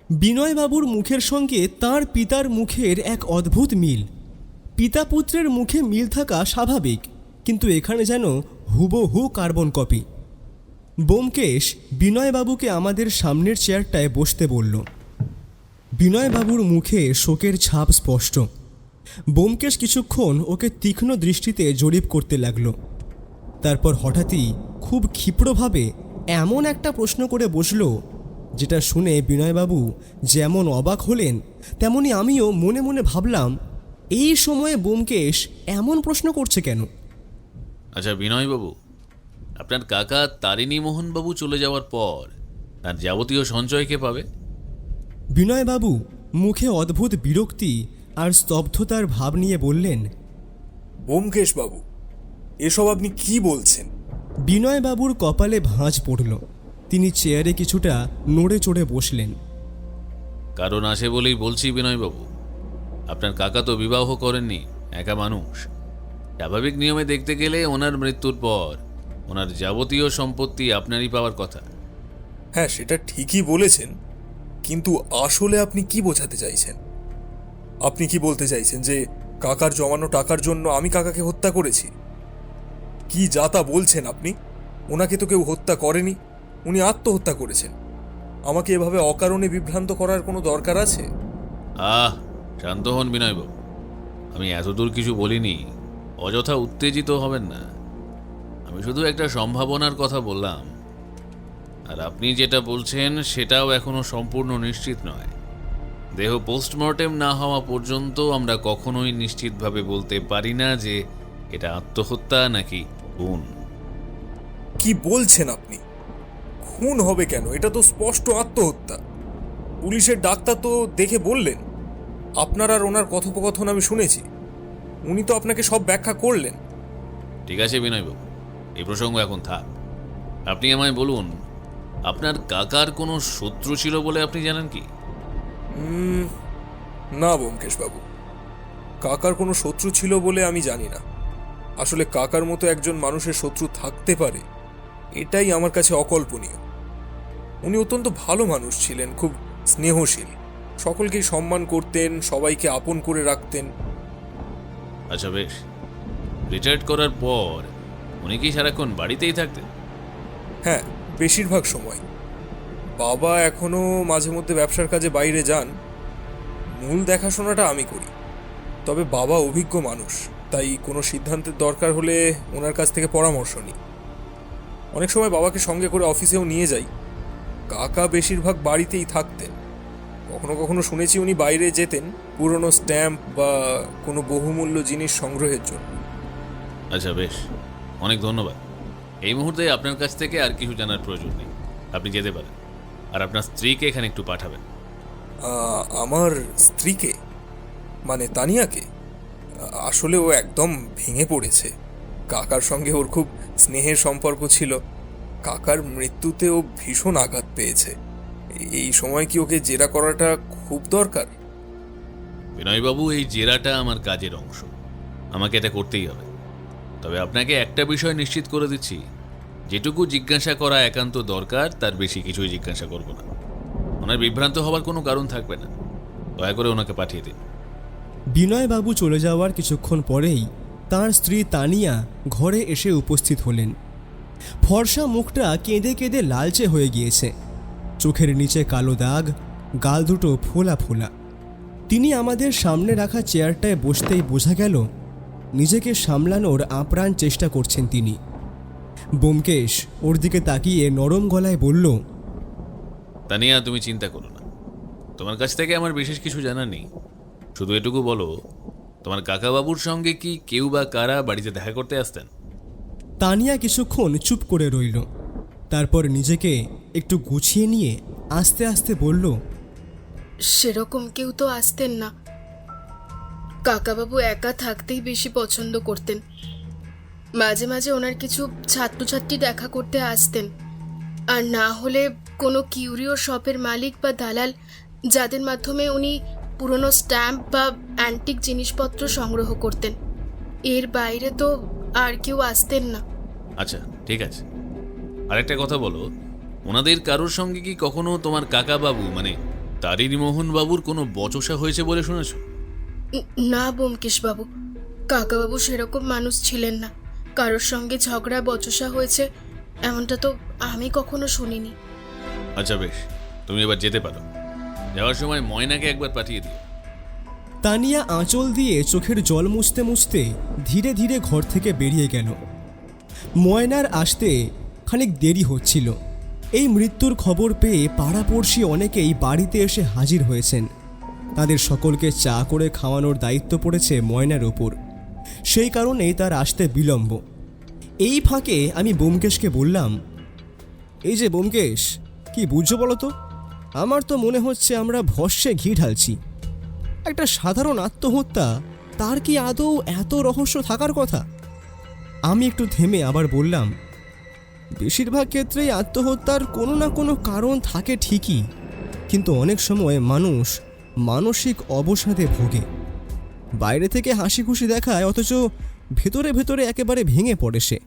বিনয়বাবুর মুখের সঙ্গে তার পিতার মুখের এক অদ্ভুত মিল। পিতা পুত্রের মুখে মিল থাকা স্বাভাবিক, কিন্তু এখানে যেন হুবহু কার্বন কপি। ব্যোমকেশ বিনয়বাবুকে আমাদের সামনের চেয়ারটায় বসতে বলল। বিনয়বাবুর মুখে শোকের ছাপ স্পষ্ট। ব্যোমকেশ কিছুক্ষণ ওকে তীক্ষ্ণ দৃষ্টিতে জরিপ করতে লাগল। তারপর হঠাৎই খুব ক্ষিপ্রভাবে এমন একটা প্রশ্ন করে বসল, যেটা শুনে বিনয়বাবু যেমন অবাক হলেন, তেমনি আমিও মনে মনে ভাবলাম, এই সময়ে ব্যোমকেশ এমন প্রশ্ন করছে কেন? আচ্ছা বিনয়বাবু, আপনার কাকা তারিণী মোহনবাবু চলে যাওয়ার পর তার যাবতীয় সঞ্চয় কে পাবে? বিনয়বাবু মুখে অদ্ভুত বিরক্তি আর স্তব্ধতার ভাব নিয়ে বললেন, ব্যোমকেশ বাবু, এসব আপনি কি বলছেন? বিনয়বাবুর কপালে ভাঁজ পড়ল। তিনি চেয়ারে কিছুটা নড়ে চড়ে বসলেন। কারণ আছে বলেই বলছি বিনয়বাবু, আপনার কাকা তো বিবাহ করেননি, একা মানুষ। স্বাভাবিক নিয়মে দেখতে গেলে ওনার মৃত্যুর পর ওনার যাবতীয় সম্পত্তি আপনারই পাওয়ার কথা। হ্যাঁ, সেটা ঠিকই বলেছেন, কিন্তু আসলে আপনি কি বোঝাতে চাইছেন? আপনি কি বলতে চাইছেন যে কাকার জমানো টাকার জন্য আমি কাকাকে হত্যা করেছি? কি যাতা বলছেন আপনি? ওনাকে তো কেউ হত্যা করেনি, উনি আত্মহত্যা করেছেন। আমাকে এভাবে অকারণে বিভ্রান্ত করার কোনো দরকার আছে? শান্ত হন বিনয়বাবু, আমি এতদূর কিছু বলিনি, অযথা উত্তেজিত হবেন না। আমি শুধু একটা সম্ভাবনার কথা বললাম, আর আপনি যেটা বলছেন সেটাও এখনো সম্পূর্ণ নিশ্চিত নয়। দেহ পোস্টমর্টেম না হওয়া পর্যন্ত আমরা কখনোই নিশ্চিতভাবে বলতে পারি না যে এটা আত্মহত্যা নাকি খুন। কি বলছেন আপনি? খুন হবে কেন? এটা তো স্পষ্ট আত্মহত্যা। পুলিশের ডাক্তার তো দেখে বললেন। আপনার আর ওনার কথোপকথন আমি শুনেছি, উনি তো আপনাকে সব ব্যাখ্যা করলেন। ঠিক আছে বিনয়বাবু, এই প্রসঙ্গ এখন থাক। আপনি আমায় বলুন, আপনার কাকার কোনো শত্রু ছিল বলে আপনি জানেন কি? না ব্যোমকেশবাবু, কাকার কোনো শত্রু ছিল বলে আমি জানি না। আসলে কাকার মতো একজন মানুষের শত্রু থাকতে পারে, এটাই আমার কাছে অকল্পনীয়। উনি অত্যন্ত ভালো মানুষ ছিলেন, খুব স্নেহশীল, সকলকেই সম্মান করতেন, সবাইকে আপন করে রাখতেন। আচ্ছা বেশ, রিটায়ার্ড করার পর উনি কি সারাক্ষণ বাড়িতেই থাকতেন? হ্যাঁ, বেশিরভাগ সময়। বাবা এখনো মাঝে মধ্যে ব্যবসার কাজে বাইরে যান, মূল দেখাশোনাটা আমি করি। তবে বাবা অভিজ্ঞ মানুষ, তাই কোনো সিদ্ধান্তের দরকার হলে ওনার কাছ থেকে পরামর্শ নিই। অনেক সময় বাবাকে সঙ্গে করে অফিসেও নিয়ে যাই। কাকা বেশিরভাগ বাড়িতেই থাকতেন। কখনো কখনো শুনেছি উনি বাইরে যেতেন পুরনো স্ট্যাম্প বা কোনো বহুমূল্য জিনিস সংগ্রহের জন্য। আচ্ছা বেশ, অনেক ধন্যবাদ। এই মুহূর্তে আপনার কাছ থেকে আর কিছু জানার প্রয়োজন নেই, আপনি যেতে পারেন। আর আপনার স্ত্রীকে এখানে একটু পাঠাবেন। আমার স্ত্রীকে? মানে তানিয়াকে? আসলে ও একদম ভেঙে পড়েছে। কাকার সঙ্গে ওর খুব স্নেহের সম্পর্ক ছিল। কাকার মৃত্যুতে ও ভীষণ আঘাত পেয়েছে। এই সময় কি ওকে জেরা করাটা খুব দরকার? বিনয়বাবু, এই জেরাটা আমার কাজের অংশ, আমাকে এটা করতেই হবে। তবে আপনাকে একটা বিষয় নিশ্চিত করে দিচ্ছি, যেটুকু জিজ্ঞাসা করা একান্ত দরকার তার বেশি কিছুই জিজ্ঞাসা করব না। ওনার বিভ্রান্ত হওয়ার কোনো কারণ থাকবে না, দয়া করে ওনাকে পাঠিয়ে দিন। বিনয়বাবু চলে যাওয়ার কিছুক্ষণ পরেই তার স্ত্রী তানিয়া ঘরে এসে উপস্থিত হলেন। ফর্সা মুখটা কেঁদে কেঁদে লালচে হয়ে গিয়েছে, চোখের নিচে কালো দাগ, গাল দুটো ফোলা ফোলা। তিনি আমাদের সামনে রাখা চেয়ারটায় বসতেই বোঝা গেল নিজেকে সামলানোর আপ্রাণ চেষ্টা করছেন তিনি। ব্যোমকেশ ওর দিকে তাকিয়ে নরম গলায় বলল, তানিয়া, তুমি চিন্তা করো না, তোমার কাছ থেকে আমার বিশেষ কিছু জানার নেই। শুধু এটুকু বলো, তোমার কাকাবাবুর সঙ্গে কি কেউ বা কারা বাড়িতে দেখা করতে আসতেন? তানিয়া কিছুক্ষণ চুপ করে রইল, তারপর নিজেকে একটু গুছিয়ে নিয়ে আস্তে আস্তে বলল, সেরকম কেউ তো আসতেন না। কাকাবাবু একা থাকতেই বেশি পছন্দ করতেন। মাঝে মাঝে ওনার কিছু ছাত্রছাত্রী দেখা করতে আসতেন, আর না হলে কোনো কিউরিও শপের মালিক বা দালাল, যাদের মাধ্যমে উনি পুরনো স্ট্যাম্প বা অ্যান্টিক জিনিসপত্র সংগ্রহ করতেন। এর বাইরে তো আর কেউ আসতেন না। আচ্ছা ঠিক আছে, আরেকটা কথা বলো, ওনাদের কারোর সঙ্গে কি কখনো তোমার কাকাবাবু মানে তারিণী মোহন বাবুর কোনো বচসা হয়েছে বলে শুনেছ? না ব্যোমকেশবাবু, কাকাবাবু সেরকম মানুষ ছিলেন না। কারোর সঙ্গে ঝগড়া বচসা হয়েছে এমনটা তো আমি কখনো শুনিনি। আচ্ছা বেশ, তুমি এবার যেতে পারো। যাওয়ার সময় ময়নাকে একবার পাঠিয়ে দিও। তানিয়া আঁচল দিয়ে চোখের জল মুছতে মুছতে ধীরে ধীরে ঘর থেকে বেরিয়ে গেল। ময়নার আসতে খানিক দেরি হচ্ছিল। এই মৃত্যুর খবর পেয়ে পাড়াপড়শি অনেকেই বাড়িতে এসে হাজির হয়েছেন। তাদের সকলকে চা করে খাওয়ানোর দায়িত্ব পড়েছে ময়নার ওপর, সেই কারণেই তার আসতে বিলম্ব। এই ফাঁকে আমি ব্যোমকেশকে বললাম, এই যে ব্যোমকেশ, কি বুঝছো বলো তো? আমার তো মনে হচ্ছে আমরা ভস্যে ঘি ঢালছি। একটা সাধারণ আত্মহত্যা, তার কি আদৌ এত রহস্য থাকার কথা? আমি একটু থেমে আবার বললাম, বেশিরভাগ ক্ষেত্রেই আত্মহত্যার কোনো না কোনো কারণ থাকে ঠিকই, কিন্তু অনেক সময় মানুষ মানসিক অবসাদে ভোগে। বাইরে থেকে হাসি খুশি দেখায়, অথচ ভেতরে ভেতরে একেবারে ভেঙে পড়ে সে।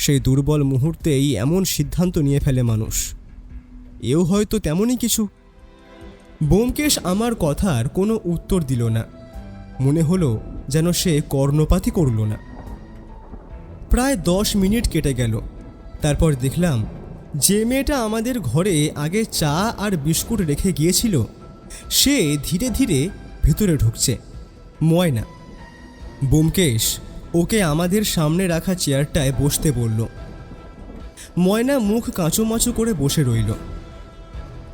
সেই দুর্বল মুহূর্তেই এমন সিদ্ধান্ত নিয়ে ফেলে মানুষ। এও হয়তো তেমনই কিছু। ব্যোমকেশ আমার কথার কোনো উত্তর দিল না। মনে হলো যেন সে কর্ণপাতই করল না। প্রায় 10 মিনিট কেটে গেল। তারপর দেখলাম যে মেয়েটা আমাদের ঘরে আগে চা আর বিস্কুট রেখে গিয়েছিল সে ধীরে ধীরে ভেতরে ঢুকছে। ময়না। ব্যোমকেশ ওকে আমাদের সামনে রাখা চেয়ারটায় বসতে বলল। ময়না মুখ কাঁচুমাচু করে বসে রইল।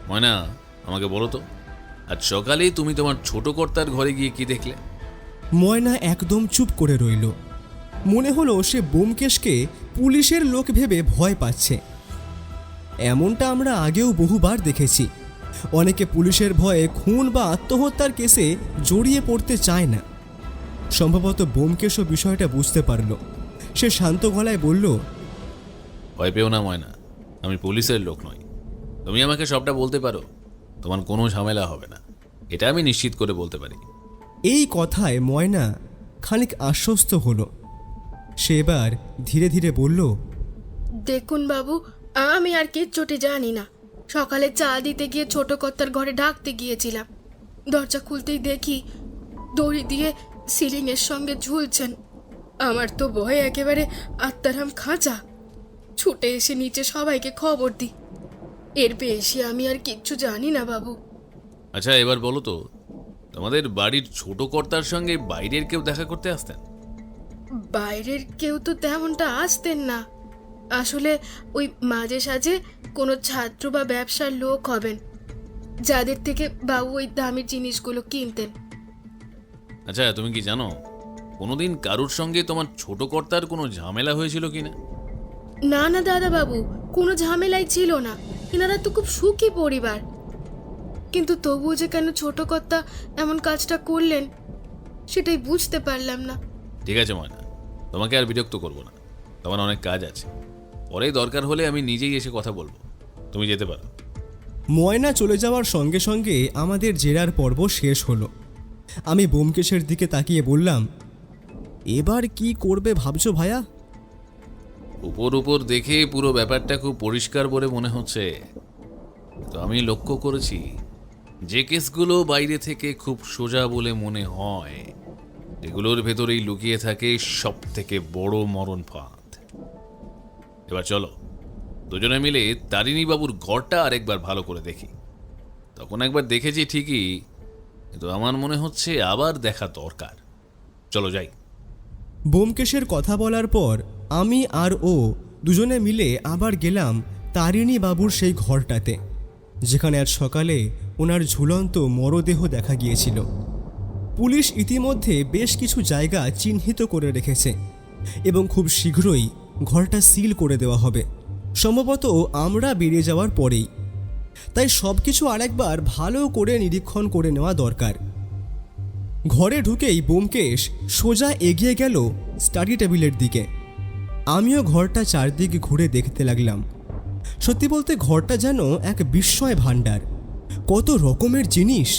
ময়না, আমাকে বলো তো, আজ সকালেই তুমি তোমার ছোট কর্তার ঘরে গিয়ে কি দেখলে? ময়না একদম চুপ করে রইল। মনে হলো সে ব্যোমকেশকে পুলিশের লোক ভেবে ভয় পাচ্ছে। এমনটা আমরা আগেও বহুবার দেখেছি। অনেকে পুলিশের ভয়ে খুন বা আত্মহত্যার কেসে জড়িয়ে পড়তে চায় না। সম্ভবত ব্যোমকেশও বিষয়টা বুঝতে পারল। সে শান্ত গলায় বলল, ভয় পেও না ময়না, আমি পুলিশের লোক নই। তুমি আমাকে সবটা বলতে পারো, তোমার কোনো ঝামেলা হবে না, এটা আমি নিশ্চিত করে বলতে পারি। এই কথায় ময়না খানিক আশ্বস্ত হলো। সে এবার ধীরে ধীরে বলল, দেখুন বাবু, আমি আর কিচ্ছুটি জানি না। সকালে চা দিতে গিয়ে ছোট কর্তার ঘরে ডাকতে গিয়েছিলাম। দরজা খুলতেই দেখি দড়ি দিয়ে সিলিংয়ের সঙ্গে ঝুলছেন। আমার তো ভয়ে একেবারে আত্মারাম খাঁচা। ছুটে এসে নিচে সবাইকে খবর দিই। এর বেশি আমি আর কিচ্ছু জানি না বাবু। আচ্ছা, এবার বলো তো, তোমাদের বাড়ির ছোট কর্তার সঙ্গে বাইরের কেউ দেখা করতে আসতেন? বাইরের কেউ তো তেমনটা আসতেন না। আসলে ওই মাঝে সাঝে কোনো ছাত্র বা ব্যবসার লোক হবেন, যাদের থেকে বাবু ওই দামি জিনিসগুলো কিনতেন। আচ্ছা, তুমি কি জানো কোনোদিন কারুর সঙ্গে তোমার ছোট কর্তার কোনো ঝামেলা হয়েছিল কিনা? না না দাদা বাবু, কোনো ঝামেলাই ছিল না। এনারা তো খুব সুখী পরিবার। কিন্তু তবুও যে কেন ছোট কর্তা এমন কাজটা করলেন সেটাই বুঝতে পারলাম না। ঠিক আছে ময়না, তোমাকে আর বিরক্ত করব না, তোমার অনেক কাজ আছে। পরে দরকার হলে আমি নিজেই এসে কথা বলবো, তুমি যেতে পারো। ময়না চলে যাওয়ার সঙ্গে সঙ্গে আমাদের জেরার পর্ব শেষ হলো। আমি ব্যোমকেশের দিকে তাকিয়ে বললাম, এবার কি করবে ভাবছো ভায়া? উপর উপর দেখে পুরো ব্যাপারটা খুব পরিষ্কার বলে মনে হচ্ছে। তো আমি লক্ষ্য করেছি যে কেসগুলো বাইরে থেকে খুব সোজা বলে মনে হয়, এগুলোর ভেতরেই লুকিয়ে থাকে সব থেকে বড় মরণ ফাঁদ। এবার চলো দুজনে মিলে তারিণী বাবুর ঘরটা আরেকবার ভালো করে দেখি। তখন একবার দেখেছি ঠিকই, কিন্তু আমার মনে হচ্ছে আবার দেখা দরকার। চলো যাই। ব্যোমকেশের কথা বলার পর আমি আর ও দুজনে মিলে আবার গেলাম তারিণী বাবুর সেই ঘরটাতে, যেখানে আজ সকালে ওনার ঝুলন্ত মরদেহ দেখা গিয়েছিল। পুলিশ ইতিমধ্যে বেশ কিছু জায়গা চিহ্নিত করে রেখেছে এবং খুব শীঘ্রই ঘরটা সিল করে দেওয়া হবে, সম্ভবত আমরা বেরিয়ে যাওয়ার পরেই। তাই সব কিছু আরেকবার ভালো করে নিরীক্ষণ করে নেওয়া দরকার। ঘরে ঢুকেই ব্যোমকেশ সোজা এগিয়ে গেল স্টাডি টেবিলের দিকে। আমিও ঘরটা চারদিক ঘুরে দেখতে লাগলাম। সত্যি বলতে ঘরটা যেন এক বিস্ময় ভাণ্ডার। কত রকমের জিনিস,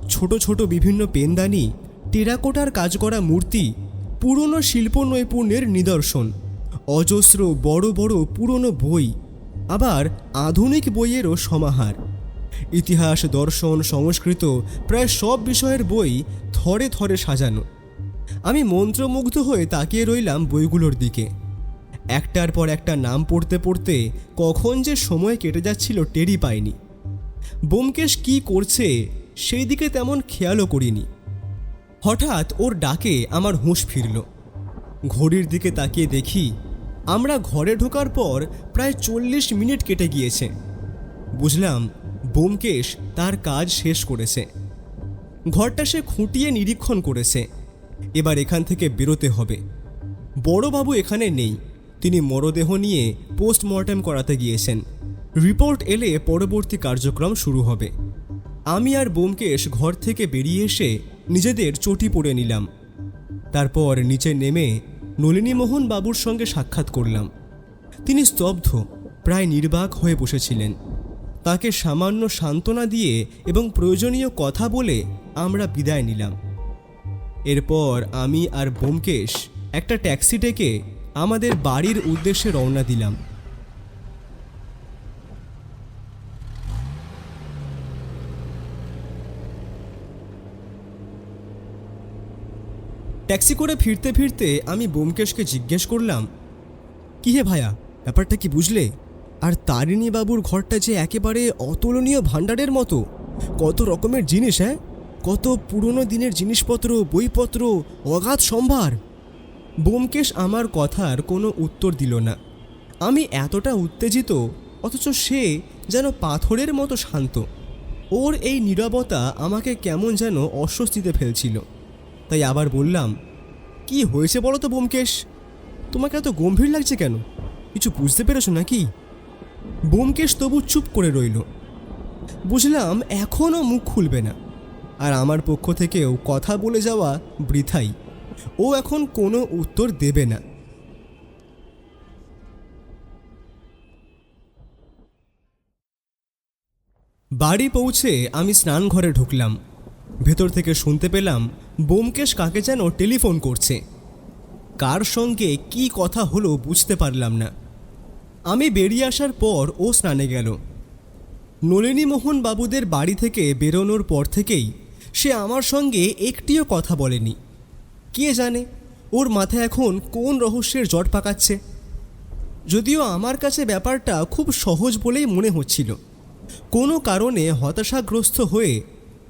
ছোট ছোট বিভিন্ন পেনদানি, টেরাকোটার কাজ করা মূর্তি, পুরনো শিল্প নৈপুণ্যের নিদর্শন, অজস্র বড় বড় পুরনো বই, আবার আধুনিক বইয়েরও সমাহার। ইতিহাস, দর্শন, সংস্কৃত প্রায় সব বিষয়ের বই থরে থরে সাজানো। আমি মন্ত্রমুগ্ধ হয়ে তাকিয়ে রইলাম বইগুলোর দিকে। একটার পর একটা নাম পড়তে পড়তে কখন যে সময় কেটে যাচ্ছিল টেরই পাইনি। ব্যোমকেশ কি করছে সেই দিকে তেমন খেয়ালও করিনি। হঠাৎ ওর ডাকে আমার হুঁশ ফিরল। ঘড়ির দিকে তাকিয়ে দেখি আমরা ঘরে ঢোকার পর প্রায় 40 মিনিট কেটে গিয়েছে। বুঝলাম ব্যোমকেশ তার কাজ শেষ করেছে। ঘরটা সে খুঁটিয়ে নিরীক্ষণ করেছে। এবার এখান থেকে বেরোতে হবে। বড়বাবু এখানে নেই, তিনি মরদেহ নিয়ে পোস্টমর্টেম করাতে গিয়েছেন। রিপোর্ট এলে পরবর্তী কার্যক্রম শুরু হবে। আমি আর ব্যোমকেশ ঘর থেকে বেরিয়ে এসে নিজেদের চটি পরে নিলাম। তারপর নিচে নেমে নলিনীমোহন বাবুর সঙ্গে সাক্ষাৎ করলাম। তিনি স্তব্ধ, প্রায় নির্বাক হয়ে বসেছিলেন। তাকে সামান্য সান্ত্বনা দিয়ে এবং প্রয়োজনীয় কথা বলে আমরা বিদায় নিলাম। এরপর আমি আর ব্যোমকেশ একটা ট্যাক্সি ডেকে আমাদের বাড়ির উদ্দেশ্যে রওনা দিলাম। ট্যাক্সি করে ফিরতে ফিরতে আমি ব্যোমকেশকে জিজ্ঞেস করলাম, কি হে ভায়া, ব্যাপারটা কি বুঝলে? আর তারিণী বাবুর ঘরটা যে একেবারে অতুলনীয় ভাণ্ডারের মতো, কত রকমের জিনিস, হ্যাঁ, কত পুরনো দিনের জিনিসপত্র, বইপত্র, অগাধ সম্ভার। ব্যোমকেশ আমার কথার কোনো উত্তর দিল না। আমি এতটা উত্তেজিত, অথচ সে যেন পাথরের মতো শান্ত। ওর এই নীরবতা আমাকে কেমন যেন অস্বস্তিতে ফেলছিল। তাই আবার বললাম, কি হয়েছে বলো তো ব্যোমকেশ? তোমাকে এত গম্ভীর লাগছে কেন? কিছু বুঝতে পেরেছো নাকি? ব্যোমকেশ তবু চুপ করে রইল। বুঝলাম এখনও মুখ খুলবে না, আর আমার পক্ষ থেকেও কথা বলে যাওয়া বৃথাই। ও এখন কোনো উত্তর দেবে না। বাড়ি পৌঁছে আমি স্নান ঘরে ঢুকলাম। ভেতর থেকে শুনতে পেলাম ব্যোমকেশ কাকে যেন টেলিফোন করছে। কার সঙ্গে কি কথা হলো বুঝতে পারলাম না। আমি বেরিয়ে আসার পর ও স্নানে গেল। নলিনীমোহন বাবুদের বাড়ি থেকে বেরোনোর পর থেকেই সে আমার সঙ্গে একটিও কথা বলেনি। কে জানে ওর মাথায় এখন কোন রহস্যের জট পাকাচ্ছে। যদিও আমার কাছে ব্যাপারটা খুব সহজ বলেই মনে হচ্ছিল। কোনো কারণে হতাশাগ্রস্ত হয়ে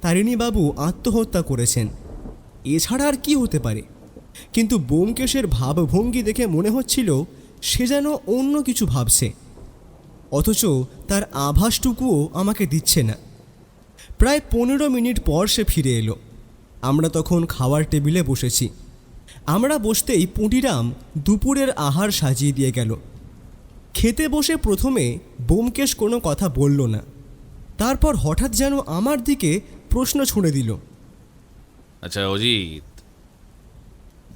তারিণীবাবু আত্মহত্যা করেছেন, এছাড়া আর কি হতে পারে। কিন্তু ব্যোমকেশের ভাবভঙ্গি দেখে মনে হচ্ছিল সে যেন অন্য কিছু ভাবছে, অথচ তার আভাসটুকুও আমাকে দিচ্ছে না। প্রায় 15 মিনিট পর সে ফিরে এলো। আমরা তখন খাওয়ার টেবিলে বসেছি। আমরা বসতেই পুঁটিরাম দুপুরের আহার সাজিয়ে দিয়ে গেল। খেতে বসে প্রথমে ব্যোমকেশ কোনো কথা বলল না, তারপর হঠাৎ যেন আমার দিকে প্রশ্ন ছুঁড়ে দিল। আচ্ছা অজিত,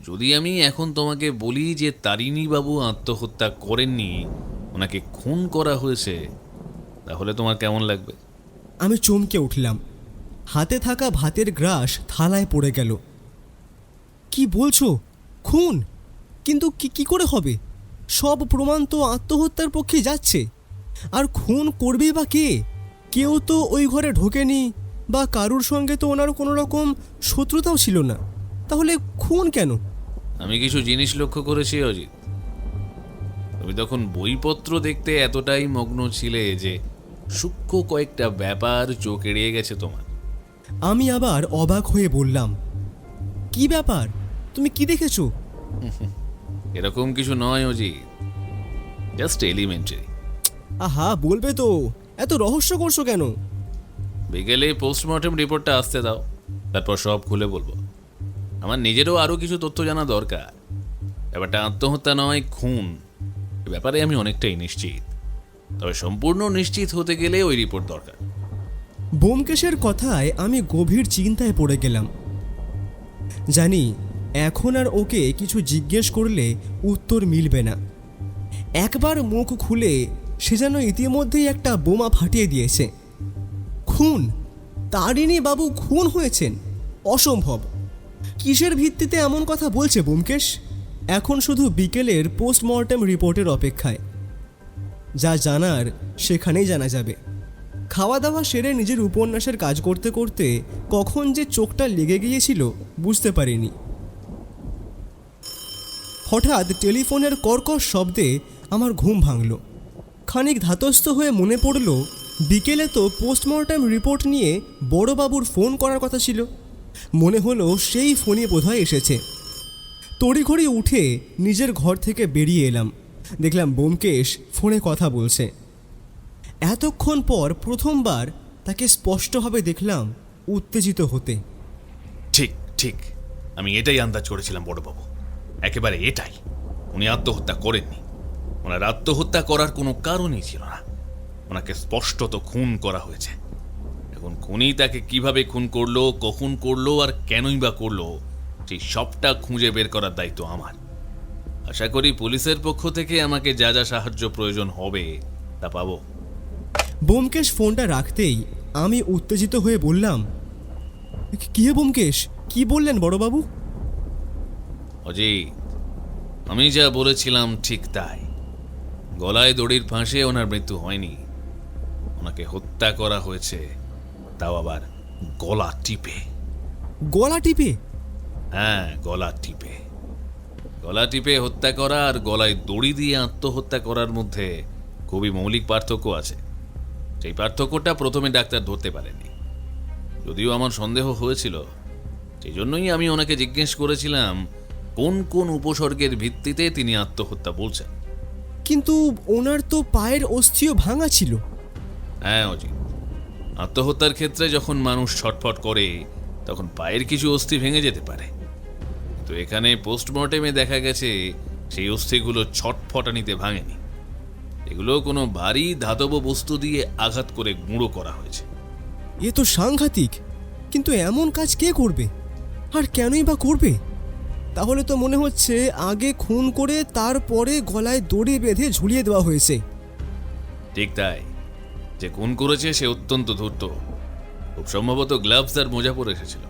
যদি আমি এখন তোমাকে বলি যে তারিণীবাবু আত্মহত্যা করেননি, ওনাকে খুন করা হয়েছে, তাহলে তোমার কেমন লাগবে? আমি চমকে উঠলাম। হাতে থাকা ভাতের গ্রাস থালায় পড়ে গেল। কি বলছো? খুন? কিন্তু কি করে হবে? সব প্রমাণ তো আত্মহত্যার পক্ষে যাচ্ছে। আর খুন করবেই বা কে? কেউ তো ওই ঘরে ঢোকেনি, বা কারুর সঙ্গে তো ওনার কোনো রকম শত্রুতাও ছিল না। তাহলে খুন কেন? আমি কিছু জিনিস লক্ষ্য করেছি অজিত। তুমি তখন বইপত্র দেখতে এতটাই মগ্ন ছিলে যে সূক্ষ্ম কয়েকটা ব্যাপার চোখ এড়িয়ে গেছে তোমার। আমি আবার অবাক হয়ে বললাম, কি ব্যাপার? তুমি কি দেখেছো? এরকম কিছু নয় অজিত, জাস্ট এলিমেন্টারি। আহা, বলবে তো, এত রহস্য করছো কেন? বিকেলে পোস্টমর্টেম রিপোর্টটা আসতে দাও, তারপর সব খুলে বলবো। আমার নিজেরও আরও কিছু তথ্য জানা দরকার। ব্যাপারটা আত্মহত্যা নয়, খুন। এ ব্যাপারে আমি অনেকটাই নিশ্চিত, তবে সম্পূর্ণ নিশ্চিত হতে গেলে ওই রিপোর্ট দরকার। ব্যোমকেশের কথায় আমি গভীর চিন্তায় পড়ে গেলাম। জানি এখন আর ওকে কিছু জিজ্ঞেস করলে উত্তর মিলবে না। একবার মুখ খুলে সে যেন ইতিমধ্যেই একটা বোমা ফাটিয়ে দিয়েছে। খুন? তারিণী বাবু খুন হয়েছেন? অসম্ভব। কিসের ভিত্তিতে এমন কথা বলছে ব্যোমকেশ? এখন শুধু বিকেলের পোস্টমর্টেম রিপোর্টের অপেক্ষায়। যা জানার সেখানেই জানা যাবে। খাওয়া দাওয়া সেরে নিজের উপন্যাসের কাজ করতে করতে কখন যে চোখটা লেগে গিয়েছিল বুঝতে পারিনি। হঠাৎ টেলিফোনের কর্কশ শব্দে আমার ঘুম ভাঙল। খানিক ধাতস্থ হয়ে মনে পড়ল, বিকেলে তো পোস্টমর্টেম রিপোর্ট নিয়ে বড়বাবুর ফোন করার কথা ছিল। মনে হলো সেই ফোনই বোধহয় এসেছে। তড়িঘড়ি উঠে নিজের ঘর থেকে বেরিয়ে এলাম। দেখলাম ব্যোমকেশ ফোনে কথা বলছে। এতক্ষণ পর প্রথমবার তাকে স্পষ্টভাবে দেখলাম উত্তেজিত হতে। ঠিক ঠিক, আমি এটাই আন্দাজ করেছিলাম বড়বাবু, একেবারে এটাই। উনি আত্মহত্যা করেননি। ওনার আত্মহত্যা করার কোনো কারণই ছিল না। ওনাকে স্পষ্টত খুন করা হয়েছে। এখন খুনি তাকে কিভাবে খুন করলো, কখন করলো, আর কেনই বা করলো, সেই সবটা খুঁজে বের করার দায়িত্ব আমার। আশা করি পুলিশের পক্ষ থেকে আমাকে যা যা সাহায্য প্রয়োজন হবে তা পাবো। ব্যোমকেশ ফোনটা রাখতেই আমি উত্তেজিত হয়ে বললাম, কি হে ব্যোমকেশ, কি বললেন বড়বাবু? অজিত, আমি যা বলেছিলাম ঠিক তাই। গলায় দড়ির ফাঁসে ওনার মৃত্যু হয়নি, ওনাকে হত্যা করা হয়েছে, তাও আবার গলা টিপে। গলা টিপে? হ্যাঁ, গলা টিপে। গলা টিপে হত্যা করা আর গলায় দড়ি দিয়ে আত্মহত্যা করার মধ্যে খুবই মৌলিক পার্থক্য আছে। সেই পার্থক্যটা প্রথমে ডাক্তার ধরতে পারেনি, যদিও আমার সন্দেহ হয়েছিল। সেই জন্যই আমি ওনাকে জিজ্ঞেস করেছিলাম কোন কোন উপসর্গের ভিত্তিতে তিনি আত্মহত্যা বলছেন। কিন্তু ওনার তো পায়ের অস্থিও ভাঙা ছিল। হ্যাঁ অজিত, আত্মহত্যার ক্ষেত্রে যখন মানুষ ছটফট করে তখন পায়ের কিছু অস্থি ভেঙে যেতে পারে, তো এখানে পোস্টমর্টেমে দেখা গেছে সেই অস্থিগুলো ছটফটানিতে ভাঙেনি। এগুলো কোনো ভারী ধাতব বস্তু দিয়ে আঘাত করে গুঁড়ো করা হয়েছে। এ তো সাংঘাতিক। কিন্তু এমন কাজ কে করবে, আর কেনই বা করবে? তাহলে তো মনে হচ্ছে আগে খুন করে তারপরে গলায় দড়ি বেঁধে ঝুলিয়ে দেওয়া হয়েছে। ঠিক তাই, যে খুন করেছে সে অত্যন্ত ধূর্ত। খুব সম্ভবত গ্লাভস আর মোজা পরে এসেছিল,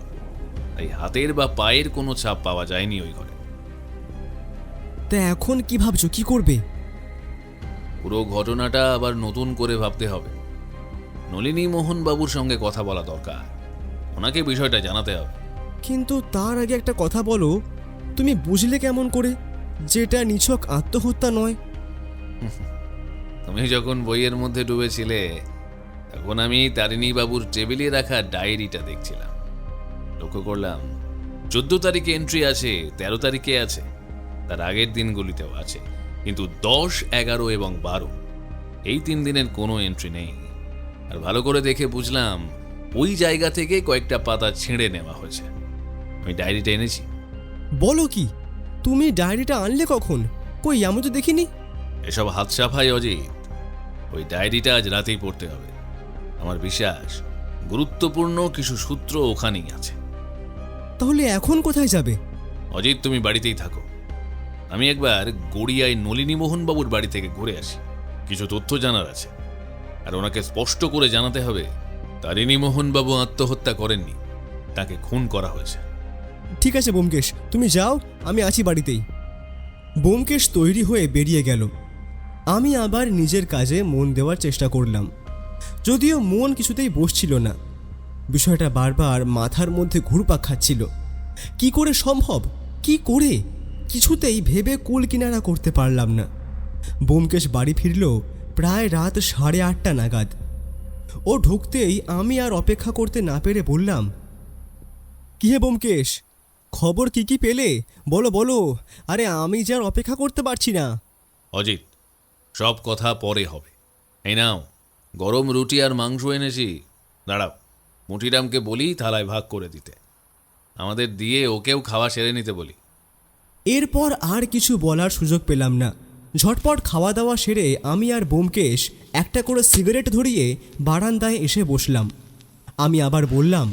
তাই হাতের বা পায়ের কোনো ছাপ পাওয়া যায়নি ওই ঘরে। তা এখন কি ভাবছো, কি করবে? পুরো ঘটনাটা আবার নতুন করে ভাবতে হবে। নলিনী মোহন বাবুর সঙ্গে কথা বলা দরকার, ওনাকে বিষয়টা জানাতে হবে। কিন্তু তার আগে একটা কথা বলো, তুমি বুঝলে কেমন করে যেটা নিছক আত্মহত্যা নয়? তুমি যখন বইয়ের মধ্যে ডুবেছিলে তখন আমি তারিণী বাবুর টেবিলে রাখা ডায়েরিটা দেখছিলাম। লক্ষ্য করলাম 14 তারিখে এন্ট্রি আছে, 13 তারিখে আছে, তার আগের দিনগুলিতেও আছে, কিন্তু 10, 11 এবং 12 এই 3 দিনের কোনো এন্ট্রি নেই। আর ভালো করে দেখে বুঝলাম ওই জায়গা থেকে কয়েকটা পাতা ছিঁড়ে নেওয়া হয়েছে। আমি ডায়েরিটা এনেছি। বলো কি, তুমি ডায়েরিটা আনলে কখন? কই, আমি তো দেখিনি। এসব হাত সাফাই অজিত, ওই ডায়েরিটা আজ রাতেই পড়তে হবে। আমার বিশ্বাস গুরুত্বপূর্ণ কিছু সূত্র ওখানেই আছে। তাহলে এখন কোথায় যাবে? অজিত, তুমি বাড়িতেই থাকো, আমি একবার গড়িয়ায় নলিনী মোহন বাবুর বাড়ি থেকে ঘুরে আসি। কিছু তথ্য জানার আছে, আর ওনাকে স্পষ্ট করে জানাতে হবে তারিণী মোহন বাবু আত্মহত্যা করেননি, তাকে খুন করা হয়েছে। ঠিক আছে ব্যোমকেশ, তুমি যাও, আমি আছি বাড়িতেই। ব্যোমকেশ তৈরি হয়ে বেরিয়ে গেল। আমি আবার নিজের কাজে মন দেওয়ার চেষ্টা করলাম, যদিও মন কিছুতেই বসছিল না। বিষয়টা বারবার মাথার মধ্যে ঘুরপাক খাচ্ছিল। কি করে সম্ভব, কি করে? কিছুতেই ভেবে কুল কিনারা করতে পারলাম না। ব্যোমকেশ বাড়ি ফিরল প্রায় রাত 8:30 নাগাদ। ও ঢুকতেই আমি আর অপেক্ষা করতে না পেরে বললাম, কি হে ব্যোমকেশ, খবর কি কি পেলে? বলো বলো, আরে আমি যে আর অপেক্ষা করতে পারছি না। অজিত, সব কথা পরে হবে। এই নাও, গরম রুটি আর মাংস এনেছি, দাঁড়াও, মুটিরামকে বলি থালায় ভাগ করে দিতে, আমাদের দিয়ে ওকেও খাওয়া সেরে নিতে বলি। এরপর আর কিছু বলার সুযোগ পেলাম না। ঝটপট খাওয়া দাওয়া সেরে আমি আর ব্যোমকেশ একটা করে সিগারেট ধরিয়ে বারান্দায় এসে বসলাম। আমি আবার বললাম,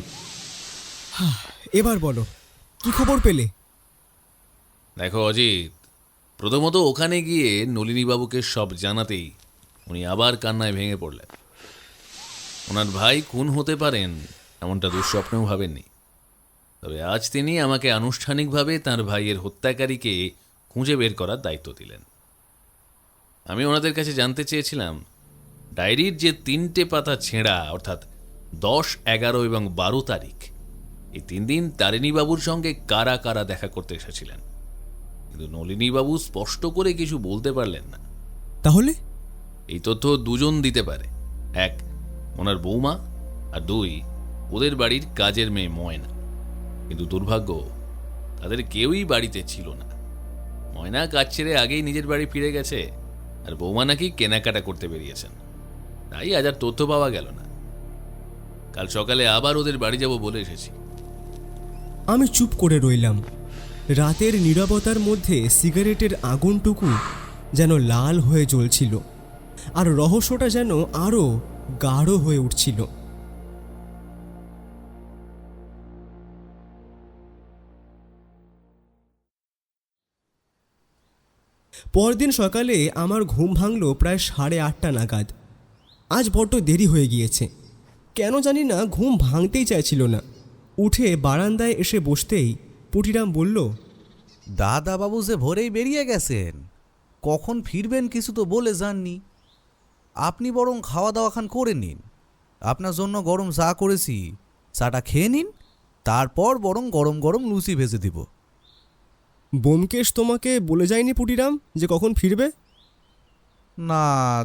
এবার বলো, কি খবর পেলে? দেখো অজিত, প্রথমত ওখানে গিয়ে নলিনীবাবুকে সব জানাতেই উনি আবার কান্নায় ভেঙে পড়লেন। ওনার ভাই খুন হতে পারেন এমনটা দুঃস্বপ্নেও ভাবেননি, তবে আজ তিনি আমাকে আনুষ্ঠানিকভাবে তার ভাইয়ের হত্যাকারীকে খুঁজে বের করার দায়িত্ব দিলেন। আমি ওনাদের কাছে জানতে চেয়েছিলাম ডায়েরির যে 3টে পাতা ছেঁড়া, অর্থাৎ 10, 11 এবং 12 তারিখ, এই 3 দিন তারিণীবাবুর সঙ্গে কারা কারা দেখা করতে এসেছিলেন। কিন্তু নলিনীবাবু স্পষ্ট করে কিছু বলতে পারলেন না। তাহলে এই তথ্য দুজন দিতে পারে, 1 ওনার বৌমা, আর 2 ওদের বাড়ির কাজের মেয়ে ময়না। কিন্তু দুর্ভাগ্য, তাদের কেউই বাড়িতে ছিল না। ময়না কাজ ছেড়ে আগেই নিজের বাড়ি ফিরে গেছে, আর বৌমা নাকি কেনাকাটা করতে বেরিয়েছেন, তাই আজ আর তথ্য পাওয়া গেল না। কাল সকালে আবার ওদের বাড়ি যাব বলে এসেছি। আমি চুপ করে রইলাম। রাতের নীরবতার মধ্যে সিগারেটের আগুনটুকু যেন লাল হয়ে জ্বলছিল, আর রহস্যটা যেন আরও গাঢ় হয়ে উঠছিল। পরদিন সকালে আমার ঘুম ভাঙল প্রায় 8:30 নাগাদ। আজ বড্ড দেরি হয়ে গিয়েছে, কেন জানি না ঘুম ভাঙতেই চাইছিল না। উঠে বারান্দায় এসে বসতেই পুটিরাম বলল, দাদাবাবু যে ভোরেই বেরিয়ে গেছেন, কখন ফিরবেন কিছু তো বলে যাননি। আপনি বরং খাওয়া দাওয়া খান করে নিন, আপনার জন্য গরম চা করেছি, চাটা খেয়ে নিন, তারপর বরং গরম গরম লুচি ভেজে দিব। ব্যোমকেশ তোমাকে বলে যায়নি পুটিরাম যে কখন ফিরবে? না,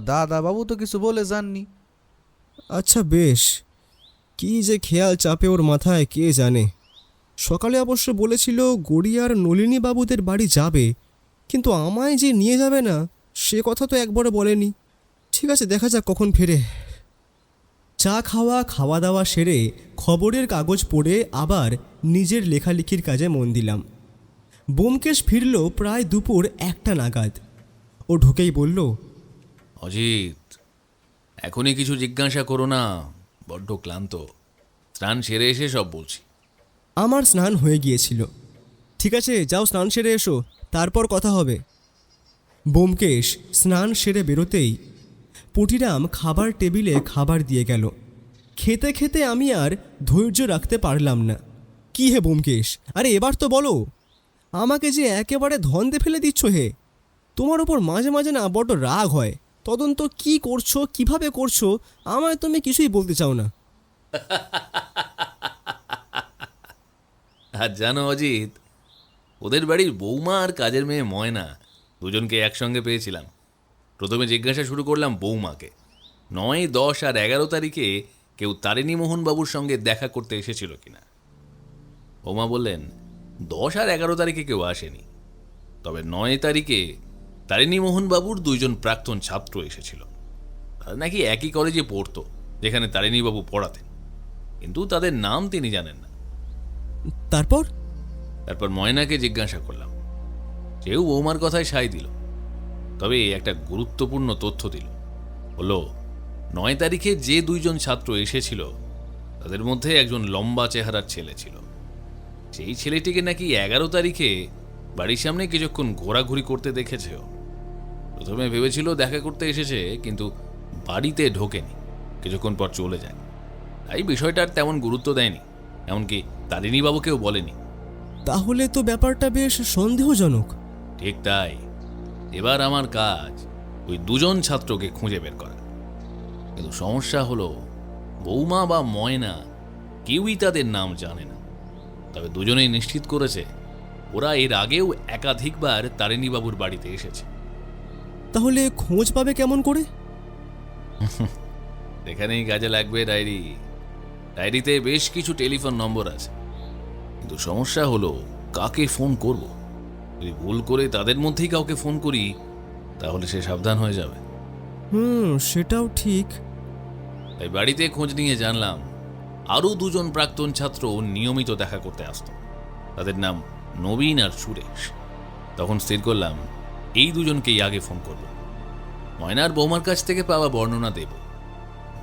দাদাবাবু তো কিছু বলে যাননি। আচ্ছা বেশ, কি যে খেয়াল চাপে ওর মাথায় কে জানে। সকালে অবশ্য বলেছিল গড়িয়ার নলিনী বাবুদের বাড়ি যাবে, কিন্তু আমায় যে নিয়ে যাবে না সে কথা তো একবারও বলেনি। ঠিক আছে, দেখা যাক কখন ফেরে। চা খাওয়া দাওয়া সেরে খবরের কাগজ পড়ে আবার নিজের লেখালেখির কাজে মন দিলাম। ব্যোমকেশ ফিরল প্রায় দুপুর 1টা নাগাদ। ও ঢুকেই বলল, অজিত, এখনই কিছু জিজ্ঞাসা করো না, বড্ড ক্লান্ত। স্নান সেরে এসে সব বলছি। আমার স্নান হয়ে গিয়েছিল। ঠিক আছে, যাও স্নান সেরে এসো, তারপর কথা হবে। ব্যোমকেশ স্নান সেরে বেরোতেই পুটিরাম খাবার টেবিলে খাবার দিয়ে গেল। খেতে খেতে আমি আর ধৈর্য রাখতে পারলাম না। কি হে ব্যোমকেশ, আরে এবার তো বলো, আমাকে যে একেবারে ধন্দে ফেলে দিচ্ছ হে। তোমার ওপর মাঝে মাঝে না বড্ড রাগ হয়। তদন্ত কি করছো, কিভাবে করছো, আমায় তুমি কিছুই বলতে চাও না। আর জানো অজিত, ওদের বাড়ির বৌমা আর কাজের মেয়ে ময়না দুজনকে একসঙ্গে পেয়েছিলাম। প্রথমে জিজ্ঞাসা শুরু করলাম বৌমাকে, 9, 10 আর 11 তারিখে কেউ তারিণী মোহন বাবুর সঙ্গে দেখা করতে এসেছিল কিনা। বৌমা বললেন 10 আর 11 তারিখে কেউ আসেনি, তবে 9 তারিখে তারিণী মোহন বাবুর 2 জন প্রাক্তন ছাত্র এসেছিল। তারা নাকি একই কলেজে পড়তো যেখানে তারিণী বাবু পড়াতেন, কিন্তু তাদের নাম তিনি জানেন না। তারপর ময়নাকে জিজ্ঞাসা করলাম, সেও বৌমার কথায় সায় দিল, তবে একটা গুরুত্বপূর্ণ তথ্য দিল। বলল 9 তারিখে যে 2 জন ছাত্র এসেছিল তাদের মধ্যে একজন লম্বা চেহারার ছেলে ছিল। সেই ছেলেটিকে নাকি 11 তারিখে বাড়ির সামনে কিছুক্ষণ ঘোরাঘুরি করতে দেখেছে। প্রথমে ভেবেছিল দেখা করতে এসেছে, কিন্তু বাড়িতে ঢোকেনি, কিছুক্ষণ পর চলে যায়। তাই বিষয়টার তেমন গুরুত্ব দেয়নি, এমনকি তারিণী বাবুকেও বলেনি। তাহলে তো ব্যাপারটা বেশ সন্দেহজনক। ঠিক তাই। এবার আমার কাজ ওই 2 জন ছাত্রকে খুঁজে বের করা। কিন্তু সমস্যা হলো, বৌমা বা ময়না কেউই তাদের নাম জানে না। তবে দুজনেই নিশ্চিত করেছে ওরা এর আগেও একাধিকবার তারিণীবাবুর বাড়িতে এসেছে। তাহলে খোঁজ পাবে কেমন করে? এখানেই কাজে লাগবে ডায়েরি। ডায়েরিতে বেশ কিছু টেলিফোন নম্বর আছে, কিন্তু সমস্যা হলো কাকে ফোন করব। যদি ভুল করে তাদের মধ্যেই কাউকে ফোন করি তাহলে সে সাবধান হয়ে যাবে। সেটাও ঠিক। তাই বাড়িতে খোঁজ নিয়ে জানলাম আরও 2 জন প্রাক্তন ছাত্র নিয়মিত দেখা করতে আসত। তাদের নাম নবীন আর সুরেশ। তখন স্থির করলাম এই 2 জনকেই আগে ফোন করব। ময়নার বৌমার কাছ থেকে পাওয়া বর্ণনা দেব।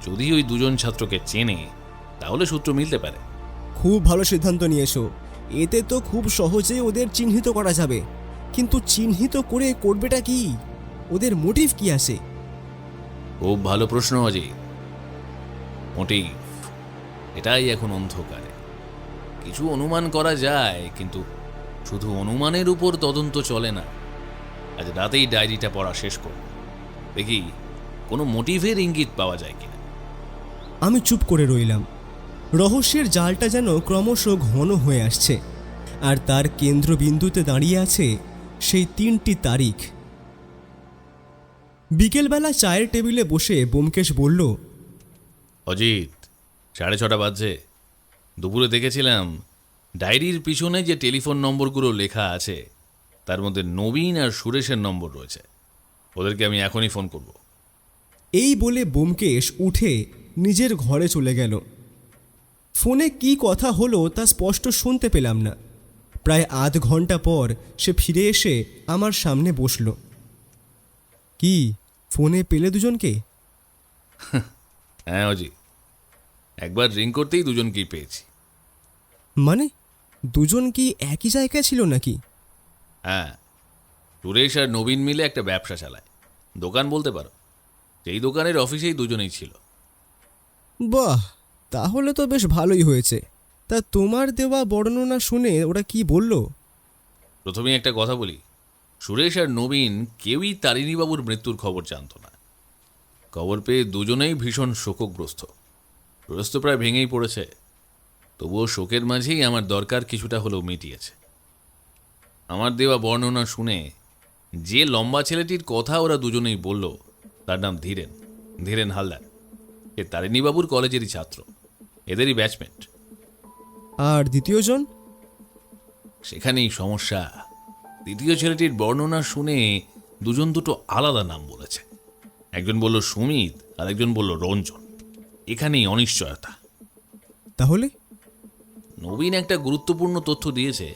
যদি ওই 2 জন ছাত্রকে চেনে তাহলে সূত্র মিলতে পারে। খুব ভালো সিদ্ধান্ত নিয়েছো। এতে তো খুব সহজেই ওদের চিহ্নিত করা যাবে। কিন্তু চিহ্নিত করে করবেটা কি? ওদের মোটিভ কি আছে? খুব ভালো প্রশ্ন অজিত। মোটিভ, এটাই এখন অন্ধকারে। কিছু অনুমান করা যায়, কিন্তু শুধু অনুমানের উপর তদন্ত চলে না। আজ রাতেই ডায়েরিটা পড়া শেষ করব, দেখি কোনো মোটিভের ইঙ্গিত পাওয়া যায় কিনা। আমি চুপ করে রইলাম। রহস্যের জালটা যেন ক্রমশ ঘন হয়ে আসছে, আর তার কেন্দ্রবিন্দুতে দাঁড়িয়ে আছে সেই 3টি তারিখ। বিকেলবেলা চায়ের টেবিলে বসে ব্যোমকেশ বলল, অজিত, 6:30 বাজছে। দুপুরে দেখেছিলাম ডায়েরির পিছনে যে টেলিফোন নম্বরগুলো লেখা আছে তার মধ্যে নবীন আর সুরেশের নম্বর রয়েছে। ওদেরকে আমি এখনই ফোন করব। এই বলে ব্যোমকেশ উঠে নিজের ঘরে চলে গেল। ফোনে কি কথা হলো তা স্পষ্ট শুনতে পেলাম না। প্রায় আধ ঘন্টা পর সে ফিরে এসে আমার সামনে বসল। কি, ফোনে পেলে 2 জনকে? হ্যাঁ অজিত, একবার রিং করতেই 2 জনকেই পেয়েছি। মানে 2 জন কি একই জায়গায় ছিল নাকি? হ্যাঁ, সুরেশ আর নবীন মিলে একটা ব্যবসা চালায়, দোকান বলতে পারো। সেই দোকানের অফিসেই দুজনেই ছিল। বাহ, তাহলে তো বেশ ভালোই হয়েছে। তা তোমার দেওয়া বর্ণনা শুনে ওরা কি বলল? প্রথমেই একটা কথা বলি, সুরেশ আর নবীন কেউই তারিণীবাবুর মৃত্যুর খবর জানত না। খবর পেয়ে দুজনেই ভীষণ শোকগ্রস্ত। সুরেশ তো প্রায় ভেঙেই পড়েছে, তবুও শোকের মাঝেই আমার দরকার কিছুটা হলেও মিটিয়েছে। আমার দেওয়া বর্ণনা শুনে যে লম্বা ছেলেটির কথা ওরা দুজনেই বলল, তার নাম ধীরেন, ধীরেন হালদার। সে তারিণীবাবুর কলেজেরই ছাত্র, এদেরই ব্যাচমেট। আর দ্বিতীয়জন? সেখানেই সমস্যা। দ্বিতীয় ছেলেটির বর্ণনা শুনে দুজন দুটো আলাদা নাম বলেছে। একজন বলল সুমিত, আর একজন বলল রঞ্জন। এখানেই অনিশ্চয়তা। তাহলে নবীন একটা গুরুত্বপূর্ণ তথ্য দিয়েছে,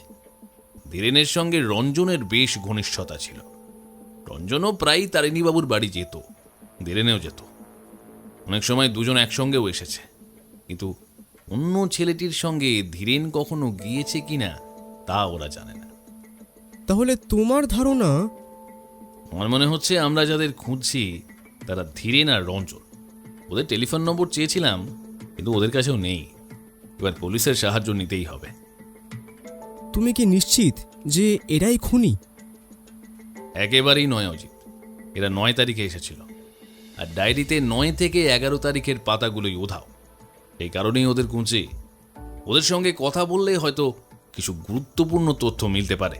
ধীরেনের সঙ্গে রঞ্জনের বেশ ঘনিষ্ঠতা ছিল। রঞ্জনও প্রায়ই তারিণীবাবুর বাড়ি যেত, ধীরেনেও যেত। অনেক সময় দুজন একসঙ্গেও এসেছে, কিন্তু অন্য ছেলেটির সঙ্গে ধীরেন কখনো গিয়েছে কিনা তা ওরা জানে না। তাহলে তোমার ধারণা? আমার মনে হচ্ছে আমরা যাদের খুঁজছি তারা ধীরেন আর রঞ্জন। ওদের টেলিফোন নম্বর চেয়েছিলাম, কিন্তু ওদের কাছেও নেই। এবার পুলিশের সাহায্য নিতেই হবে। তুমি কি নিশ্চিত যে এরাই খুনি? একেবারেই নয় অজিত। এরা 9 তারিখে এসেছিল, আর ডায়েরিতে 9 থেকে 11 তারিখের পাতাগুলোই উধাও। এই কারণেই ওদের খুঁজছি। ওদের সঙ্গে কথা বললে হয়তো কিছু গুরুত্বপূর্ণ তথ্য মিলতে পারে।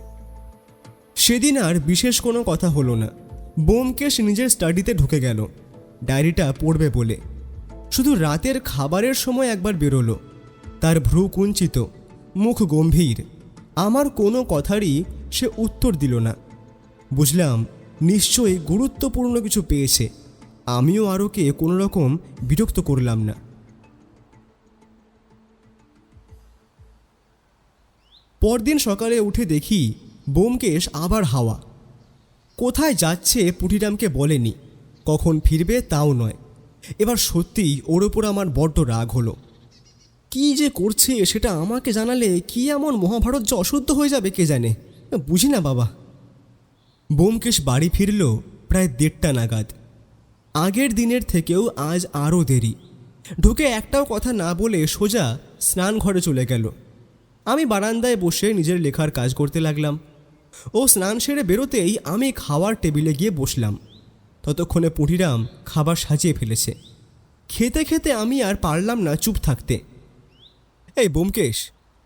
সেদিন আর বিশেষ কোনো কথা হলো না। ব্যোমকেশ নিজের স্টাডিতে ঢুকে গেল ডায়েরিটা পড়বে বলে। শুধু রাতের খাবারের সময় একবার বেরোলো। তার ভ্রু কুঞ্চিত, মুখ গম্ভীর। আমার কোনো কথারই সে উত্তর দিল না। বুঝলাম নিশ্চয়ই গুরুত্বপূর্ণ কিছু পেয়েছে। আমিও আরোকে কোনো রকম বিরক্ত করলাম না। পরদিন সকালে উঠে দেখি ব্যোমকেশ আবার হাওয়া। কোথায় যাচ্ছে পুটিরামকে বলেনি, কখন ফিরবে তাও নয়। এবার সত্যিই ওর ওপর আমার বড্ড রাগ হলো। কি যে করছে সেটা আমাকে জানালে কি এমন মহাভারত যে অশুদ্ধ হয়ে যাবে কে জানে, বুঝি না বাবা। ব্যোমকেশ বাড়ি ফিরল প্রায় 1:30 নাগাদ। আগের দিনের থেকেও আজ আরও দেরি। ঢুকে একটাও কথা না বলে সোজা স্নান ঘরে চলে গেল। আমি বারান্দায় বসে নিজের লেখার কাজ করতে লাগলাম। ও স্নান সেরে বেরোতেই আমি খাওয়ার টেবিলে গিয়ে বসলাম। ততক্ষণে পুটিরাম খাবার সাজিয়ে ফেলেছে। খেতে খেতে আমি আর পারলাম না চুপ থাকতে। এই ব্যোমকেশ,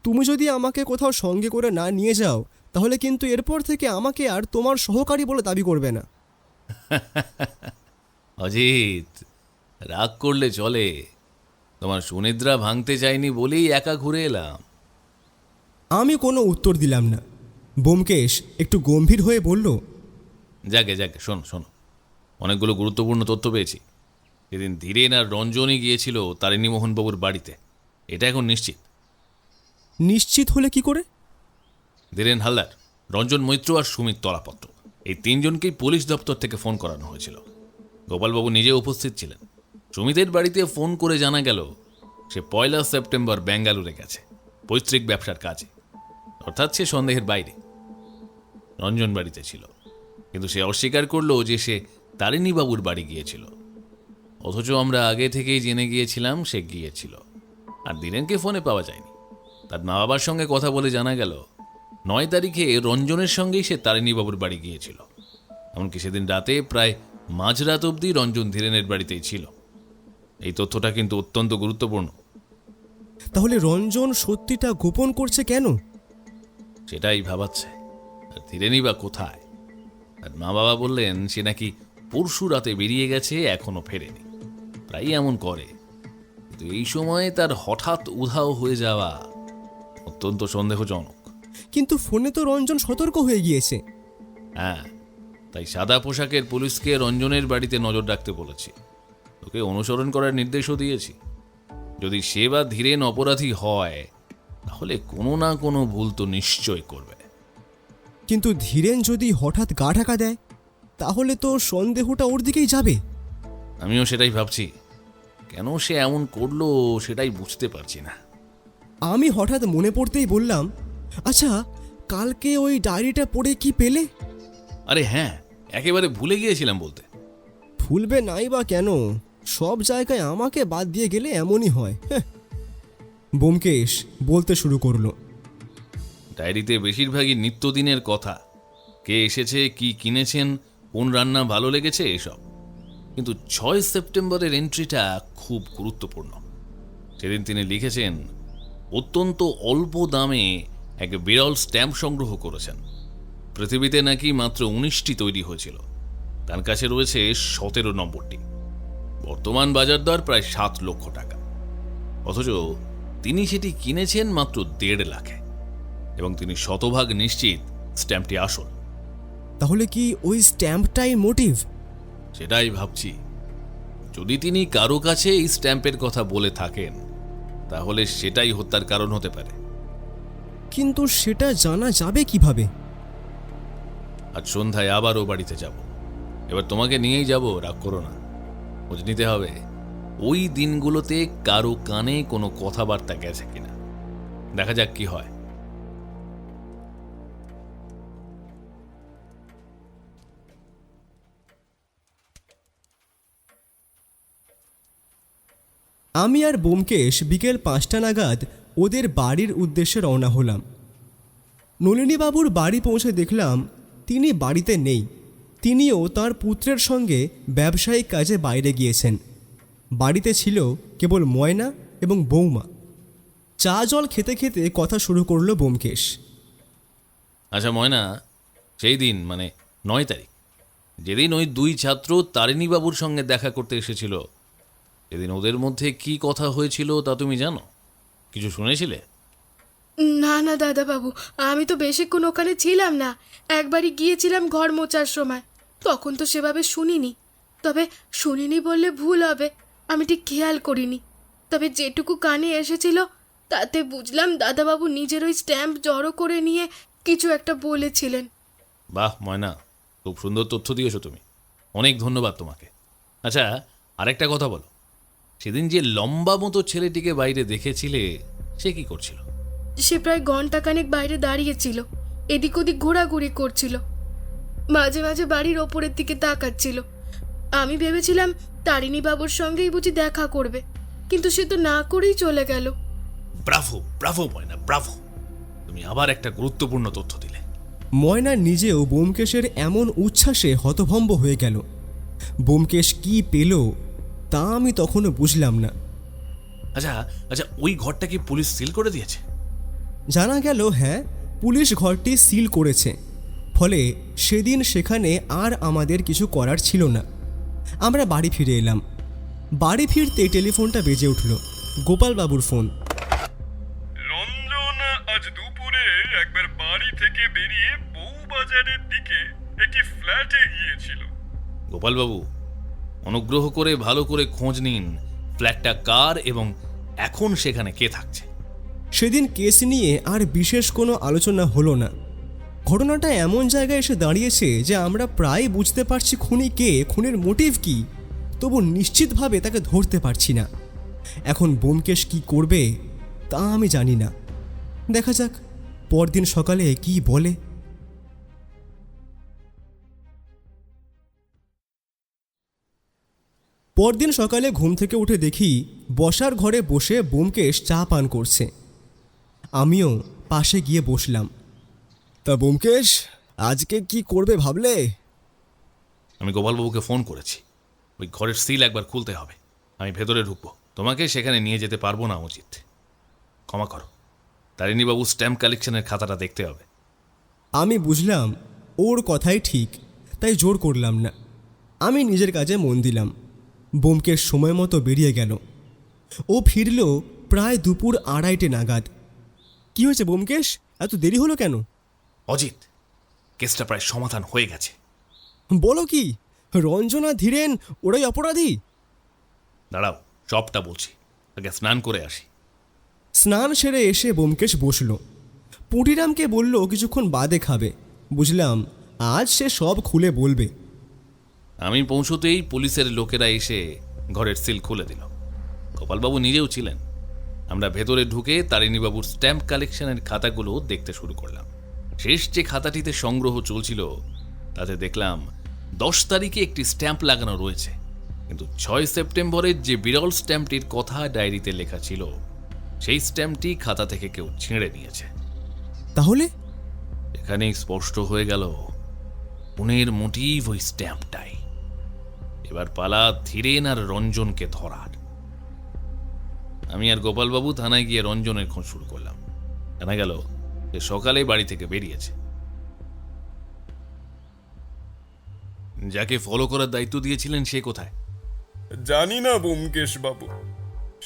তুমি যদি আমাকে কোথাও সঙ্গে করে না নিয়ে যাও, তাহলে কিন্তু এরপর থেকে আমাকে আর তোমার সহকারী বলে দাবি করবে না। অজিত, রাগ করলে চলে। তোমার সুনিদ্রা ভাঙতে চাইনি বলেই একা ঘুরে এলাম। আমি কোনো উত্তর দিলাম না। ব্যোমকেশ একটু গম্ভীর হয়ে বলল, যাকে যাকে, শোনো শোনো, অনেকগুলো গুরুত্বপূর্ণ তথ্য পেয়েছি। সেদিন ধীরেন আর রঞ্জনই গিয়েছিল তারিণীমোহনবাবুর বাড়িতে, এটা এখন নিশ্চিত। নিশ্চিত হলে কি করে? ধীরেন হালদার, রঞ্জন মৈত্র আর সুমিত তলাপত্র, এই 3 জনকেই পুলিশ দপ্তর থেকে ফোন করানো হয়েছিল। গোপালবাবু নিজে উপস্থিত ছিলেন। সুমিতের বাড়িতে ফোন করে জানা গেল সে 1 সেপ্টেম্বর বেঙ্গালুরে গেছে পৈতৃক ব্যবসার কাজে, অর্থাৎ সে সন্দেহের বাইরে। রঞ্জন বাড়িতে ছিল, কিন্তু সে অস্বীকার করলো যে সে তারিণীবাবুর বাড়ি গিয়েছিল। অথচ আমরা আগে থেকেই জেনে গিয়েছিলাম সে গিয়েছিল। আর ধীরেনকে ফোনে পাওয়া যায়নি। তার মা বাবার সঙ্গে কথা বলে জানা গেল 9 তারিখে রঞ্জনের সঙ্গেই সে তারিণীবাবুর বাড়ি গিয়েছিল। এমনকি সেদিন রাতে প্রায় মাঝরাত অবধি রঞ্জন ধীরেনের বাড়িতেই ছিল। এই তথ্যটা কিন্তু অত্যন্ত গুরুত্বপূর্ণ। তাহলে রঞ্জন সত্যিটা গোপন করছে কেন? সেটাই ভাবাচ্ছে। আর ধীরেনই বা কোথায়? আর মা বাবা বললেন সে নাকি পরশু রাতে বেরিয়ে গেছে, এখনো ফেরেনি। প্রায়ই এমন করে, কিন্তু এই সময়ে তার হঠাৎ উধাও হয়ে যাওয়া অত্যন্ত সন্দেহজনক। কিন্তু ফোনে তো রঞ্জন সতর্ক হয়ে গিয়েছে। হ্যাঁ, তাই সাদা পোশাকের পুলিশকে রঞ্জনের বাড়িতে নজর রাখতে বলেছি। তোকে অনুসরণ করার নির্দেশও দিয়েছি। যদি সে বা ধীরেন অপরাধী হয়, তাহলে কোনো না কোনো ভুল তো নিশ্চয় করবে। কিন্তু ধীরেন যদি হঠাৎ গা ঢাকা দেয়, তাহলে তো সন্দেহটা ওর দিকেই যাবে। আমিও সেটাই ভাবছি। কেন সে এমন করলো সেটাই বুঝতে পারছি না। আমি হঠাৎ মনে পড়তেই বললাম, আচ্ছা কালকে ওই ডায়েরিটা পড়ে কি পেলে? আরে হ্যাঁ, একেবারে ভুলে গিয়েছিলাম বলতে। ভুলবে নাই বা কেন, সব জায়গায় আমাকে বাদ দিয়ে গেলে এমনই হয়। হ্যাঁ। ব্যোমকেশ বলতে শুরু করলো। ডায়েরিতে বেশিরভাগই নিত্যদিনের কথা, কে এসেছে, কি কিনেছেন, কোন রান্না ভালো লেগেছে, এসব। কিন্তু 6 সেপ্টেম্বরের এন্ট্রিটা খুব গুরুত্বপূর্ণ। সেদিন তিনি লিখেছেন অত্যন্ত অল্প দামে এক বিরল স্ট্যাম্প সংগ্রহ করেছেন। পৃথিবীতে নাকি মাত্র 19টি তৈরি হয়েছিল, তার কাছে রয়েছে 17 নম্বরটি। বর্তমান বাজার দর প্রায় 7 লক্ষ টাকা, অথচ তিনি সেটি কিনেছেন মাত্র 1.5 লাখে, এবং তিনি শতভাগ নিশ্চিত স্ট্যাম্পটি আসল। তাহলে কি ওই স্ট্যাম্পটাই মোটিভ? সেটাই ভাবছি। যদি তিনি কারো কাছে এই স্ট্যাম্পের কথা বলে থাকেন, তাহলে সেটাই হত্যার কারণ হতে পারে। কিন্তু সেটা জানা যাবে কিভাবে? আজ সন্ধ্যায় আবারও বাড়িতে যাব। এবার তোমাকে নিয়েই যাব, রাগ করো না। খোঁজ নিতে হবে ওই দিনগুলোতে কারো কানে কোনো কথাবার্তা গেছে কিনা। দেখা যাক কি হয়। আমি আর ব্যোমকেশ বিকেল 5টা নাগাদ ওদের বাড়ির উদ্দেশ্যে রওনা হলাম। নলিনীবাবুর বাড়ি পৌঁছে দেখলাম তিনি বাড়িতে নেই। তিনিও তার পুত্রের সঙ্গে ব্যবসায়িক কাজে বাইরে গিয়েছেন। বাড়িতে ছিল কেবল ময়না এবং বৌমা। চা জল খেতে খেতে কথা শুরু করলো ব্যোমকেশ। আচ্ছা ময়না, সেই দিন মানে 9 তারিখ, যেদিন ওই 2 ছাত্র তারিণীবাবুর সঙ্গে দেখা করতে এসেছিল, সেদিন ওদের মধ্যে কি কথা হয়েছিল তা তুমি জানো? কিছু শুনেছিলে? না না দাদাবাবু, আমি তো বেশিক্ষণ ওখানে ছিলাম না। একবারই গিয়েছিলাম ঘর মোছার সময়, তখন তো সেভাবে শুনিনি। তবে শুনিনি বললে ভুল হবে, আমি ঠিক খেয়াল করিনি। তবে যেটুকু কানে এসেছিল তাতে বুঝলাম দাদাবাবু নিজের ওই স্ট্যাম্প জড়ো করে নিয়ে কিছু একটা বলেছিলেন। বাহ ময়না, খুব সুন্দর তথ্য দিয়েছো তুমি, অনেক ধন্যবাদ তোমাকে। আচ্ছা আরেকটা কথা বলো, সেদিন যে লম্বা মতো ছেলেটিকে বাইরে দেখেছিলে, সে কি করছিল? সে প্রায় ঘন্টাখানেক বাইরে দাঁড়িয়েছিল, এদিক ওদিক ঘোরাঘুরি করছিল, মাঝে মাঝে বাড়ির ওপরের দিকে তাকাচ্ছিল। আমি ভেবেছিলাম তারিণীবাবুর সঙ্গেই বুঝি দেখা করবে, কিন্তু সে তো না করেই চলে গেল। ব্রাভো ব্রাভো ময়না, ব্রাভো, তুমি আবার একটা গুরুত্বপূর্ণ তথ্য দিলে। ময়না নিজেও ব্যোমকেশের এমন উচ্ছ্বাসে হতভম্ব হয়ে গেল। ব্যোমকেশ কি পেল তা আমি তখনও বুঝলাম না। আচ্ছা আচ্ছা, ওই ঘরটা কি পুলিশ সিল করে দিয়েছে? জানা গেল হ্যাঁ, পুলিশ ঘরটি সিল করেছে। ফলে সেদিন সেখানে আর আমাদের কিছু করার ছিল না। আমরা বাড়ি ফিরে এলাম। বাড়ি ফিরতে টেলিফোনটা বেজে উঠল। গোপালবাবুর ফোন। রঞ্জন আজ দুপুরে একবার বাড়ি থেকে বেরিয়ে বউবাজারের দিকে একটি ফ্ল্যাটে গিয়েছিল। গোপালবাবু, অনুগ্রহ করে ভালো করে খোঁজ নিন ফ্ল্যাটটা কার এবং এখন সেখানে কে থাকছে। সেদিন কেস নিয়ে আর বিশেষ কোনো আলোচনা হলো না। ঘটনাটা এমন জায়গায় এসে দাঁড়িয়েছে যে আমরা প্রায় বুঝতে পারছি খুনি কে, খুনের মোটিভ কি, তবু নিশ্চিতভাবে তাকে ধরতে পারছি না। এখন ব্যোমকেশ কি করবে তা আমি জানি না। দেখা যাক পরদিন সকালে কি বলে। পরদিন সকালে ঘুম থেকে উঠে দেখি বসার ঘরে বসে ব্যোমকেশ চা পান করছে। আমিও পাশে গিয়ে বসলাম। তা ব্যোমকেশ, আজকে কি করবে ভাবলে? আমি গোপালবাবুকে ফোন করেছি, ওই ঘরের সিল একবার খুলতে হবে। আমি ভেতরে ঢুকবো, তোমাকে সেখানে নিয়ে যেতে পারবো না উচিত। ক্ষমা করো, তারিণীবাবু স্ট্যাম্প কালেকশনের খাতাটা দেখতে হবে। আমি বুঝলাম ওর কথাই ঠিক, তাই জোর করলাম না। আমি নিজের কাজে মন দিলাম। ব্যোমকেশ সময় মতো বেরিয়ে গেল। ও ফিরল প্রায় দুপুর 2:30 নাগাদ। কি হয়েছে ব্যোমকেশ, এত দেরি হলো কেন? অজিত, কেসটা প্রায় সমাধান হয়ে গেছে। বলো কি, রঞ্জনা ধীরেন ওরাই অপরাধী? দাঁড়াও, সবটা বলছি, আগে স্নান করে আসি। স্নান সেরে এসে ব্যোমকেশ বসল। পুঁটিরামকে বলল কিছুক্ষণ বাদে খাবে। বুঝলাম আজ সে সব খুলে বলবে। আমি পৌঁছতেই পুলিশের লোকেরা এসে ঘরের সিল খুলে দিল। গোপালবাবু নিজেও ছিলেন। আমরা ভেতরে ঢুকে তারিণীবাবুর স্ট্যাম্প কালেকশনের খাতাগুলো দেখতে শুরু করলাম। শেষ যে খাতাটিতে সংগ্রহ চলছিল তাতে দেখলাম 10 তারিখে একটি স্ট্যাম্প লাগানো রয়েছে, কিন্তু 6 সেপ্টেম্বরের যে বিরল স্ট্যাম্পটির কথা ডায়েরিতে লেখা ছিল সেই স্ট্যাম্পটি খাতা থেকে কেউ ছিঁড়ে নিয়েছে। তাহলে এখানেই স্পষ্ট হয়ে গেল খুনের মোটিভ ওই স্ট্যাম্পটাই। এবার পালা ধীরেন আর রঞ্জনকে ধরার। আমি আর গোপালবাবু থানায় গিয়ে রঞ্জনের খোঁজ শুরু করলাম। জানা গেল যে সকালে বাড়ি থেকে বেরিয়েছে। যাকে ফলো করার দায়িত্ব দিয়েছিলেন সে কোথায়? জানি না ব্যোমকেশ বাবু,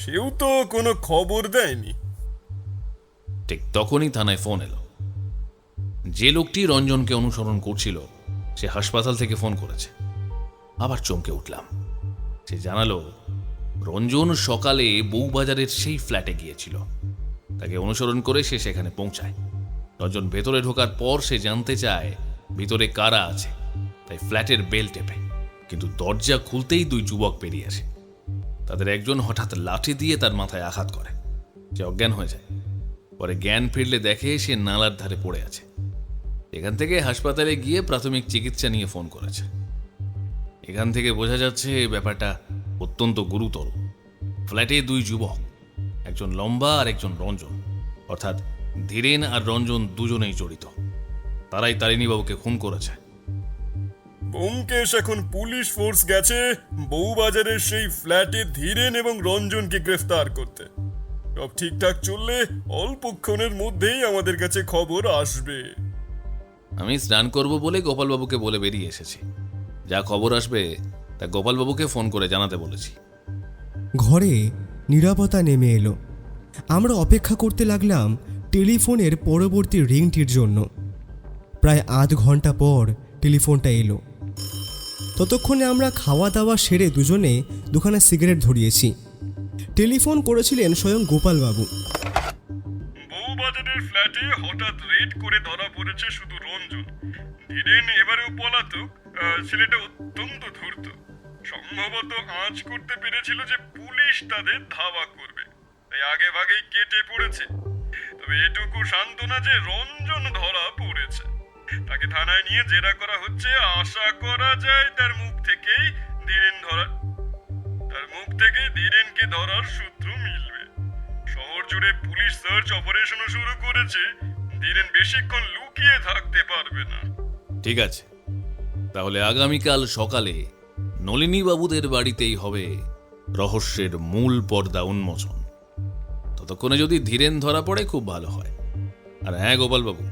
সেও তো কোনো খবর দেয়নি। ঠিক তখনই থানায় ফোন এলো। যে লোকটি রঞ্জনকে অনুসরণ করছিল সে হাসপাতাল থেকে ফোন করেছে। আবার চমকে উঠলাম। সে জানালো রঞ্জন সকালে বউবাজারের সেই ফ্ল্যাটে গিয়েছিল। তাকে অনুসরণ করে সে সেখানে পৌঁছায়। রঞ্জন ভেতরে ঢোকার পর সে জানতে চায় ভিতরে কারা আছে, তাই ফ্ল্যাটের বেল টেপে, কিন্তু দরজা খুলতেই 2 যুবক বেরিয়ে আসে। তাদের একজন হঠাৎ লাঠি দিয়ে তার মাথায় আঘাত করে। সে অজ্ঞান হয়ে যায়। পরে জ্ঞান ফিরলে দেখে সে নালার ধারে পড়ে আছে। এখান থেকে হাসপাতালে গিয়ে প্রাথমিক চিকিৎসা নিয়ে ফোন করেছে। এখান থেকে বোঝা যাচ্ছে ব্যাপারটা অত্যন্ত গুরুতর। ফ্ল্যাটে 2 যুবক, একজন লম্বা আর একজন রঞ্জন, অর্থাৎ ধীরেন আর রঞ্জন দুজনেই জড়িত। তারাই তারিণীবাবুকে খুন করেছে। ব্যোমকেশ, এখন পুলিশ ফোর্স গেছে বউবাজারের সেই ফ্ল্যাটে ধীরেন এবং রঞ্জনকে গ্রেফতার করতে। সব ঠিকঠাক চললে অল্পক্ষণের মধ্যেই আমাদের কাছে খবর আসবে। আমি স্নান করব বলে গোপালবাবুকে বলে বেরিয়ে এসেছি। যা খবর আসবে তা গোপালবাবুকে ফোন করে জানাতে বলেছি। ঘরে নীরবতা নেমে এলো। আমরা অপেক্ষা করতে লাগলাম টেলিফোনের পরবর্তী রিংটির জন্য। প্রায় আধ ঘন্টা পর টেলিফোনটা এলো। ততক্ষণে আমরা খাওয়া দাওয়া সেরে দুজনে দুখানা সিগারেট ধরিয়েছি। টেলিফোন করেছিলেন স্বয়ং গোপালবাবু। বউবাজারের ফ্ল্যাটে হঠাৎ রেড করে ধরা পড়েছে শুধু রঞ্জন। ধীরেন এবারেও পলাতক। ছেলেটা অত্যন্ত ধূর্ত। সম্ভবত আঁচ করতে পেরেছিল যে পুলিশ তাদের ধাওয়া করবে, তাই আগে ভাগেই কেটে পড়েছে। তবে এটুকু সান্ত্বনা যে রঞ্জন ধরা পড়েছে। তাকে থানায় নিয়ে জেরা করা হচ্ছে। আশা করা যায় তার মুখ থেকেই ধীরেনকে ধরার সূত্র মিলবে। শহর জুড়ে পুলিশ সার্চ অপারেশনও শুরু করেছে। ধীরেন বেশিক্ষণ লুকিয়ে থাকতে পারবে না। ঠিক আছে, তাহলে আগামীকাল সকালে নলিনী বাবুদের বাড়িতেই হবে রহস্যের মূল পর্দা উন্মোচন। ততক্ষণে যদি ধীরেন ধরা পড়ে খুব ভালো হয়। আর হ্যাঁ গোপালবাবু,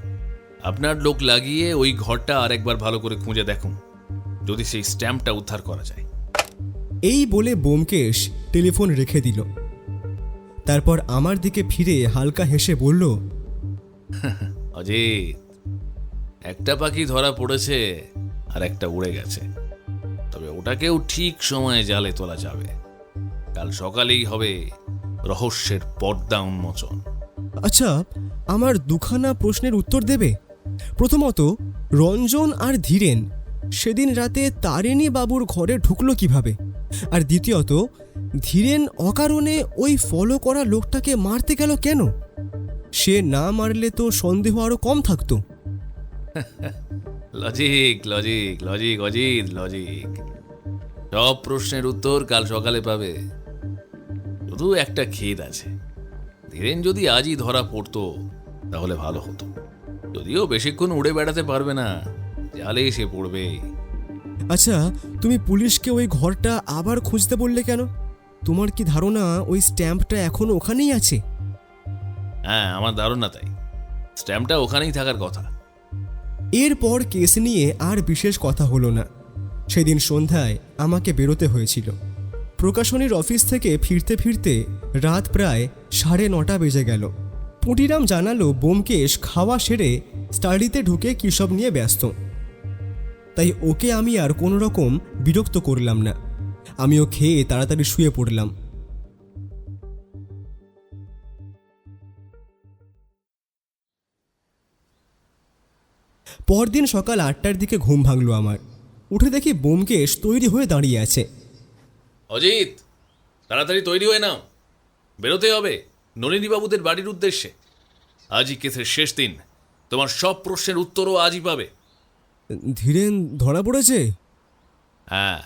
আপনার লোক লাগিয়ে ওই ঘরটা আরেকবার ভালো করে খুঁজে দেখুন, যদি সেই স্ট্যাম্পটা উদ্ধার করা যায়। এই বলে ব্যোমকেশ টেলিফোন রেখে দিল। তারপর আমার দিকে ফিরে হালকা হেসে বলল, অজিত, একটা পাখি ধরা পড়েছে আর একটা উড়ে গেছে। তবে ওটাকেও ঠিক সময়ে জালে তোলা যাবে। কাল সকালেই হবে রহস্যের পর্দা উন্মোচন। আচ্ছা, আমার দুখানা প্রশ্নের উত্তর দেবে। প্রথমত, রঞ্জন আর ধীরেন সেদিন রাতে তারিণী বাবুর ঘরে ঢুকলো কিভাবে? আর দ্বিতীয়ত, ধীরেন অকারণে ওই ফলো করা লোকটাকে মারতে গেল কেন? সে না মারলে তো সন্দেহ আরো কম থাকতো। Logic logic logic Ajit, logic. সব প্রশ্নের উত্তর কাল সকালে পাবে। শুধু একটা খেদ আছে, ধীরেন যদি আজই ধরা পড়তো তাহলে ভালো হতো। যদিও বেশিক্ষণ উড়ে বেড়াতে পারবে না, জালে এসে পড়বে। আচ্ছা, তুমি পুলিশকে ওই ঘরটা আবার খুঁজতে বললে কেন? তোমার কি ধারণা ওই স্ট্যাম্পটা এখনো ওখানেই আছে? হ্যাঁ, আমার ধারণা তাই। স্ট্যাম্পটা ওখানেই থাকার কথা। এরপর কেস নিয়ে আর বিশেষ কথা হলো না। সেদিন সন্ধ্যায় আমাকে বেরোতে হয়েছিল। প্রকাশনীর অফিস থেকে ফিরতে ফিরতে রাত প্রায় 9:30 বেজে গেল। পুটিরাম জানালো ব্যোমকেশ খাওয়া সেরে স্টাডিতে ঢুকে কী সব নিয়ে ব্যস্ত। তাই ওকে আমি আর কোনো রকম বিরক্ত করলাম না। আমিও খেয়ে তাড়াতাড়ি শুয়ে পড়লাম। পরদিন সকাল 8টার দিকে ঘুম ভাঙল আমার। উঠে দেখি ব্যোমকেশ তৈরি হয়ে দাঁড়িয়ে আছে। অজিত, তাড়াতাড়ি তৈরি হয়ে নাও, বেরোতে হবে নলিনী বাবুদের বাড়ির উদ্দেশ্যে। আজই কেসের শেষ দিন, তোমার সব প্রশ্নের উত্তরও আজই পাবে। ধীরেন ধরা পড়েছে? হ্যাঁ,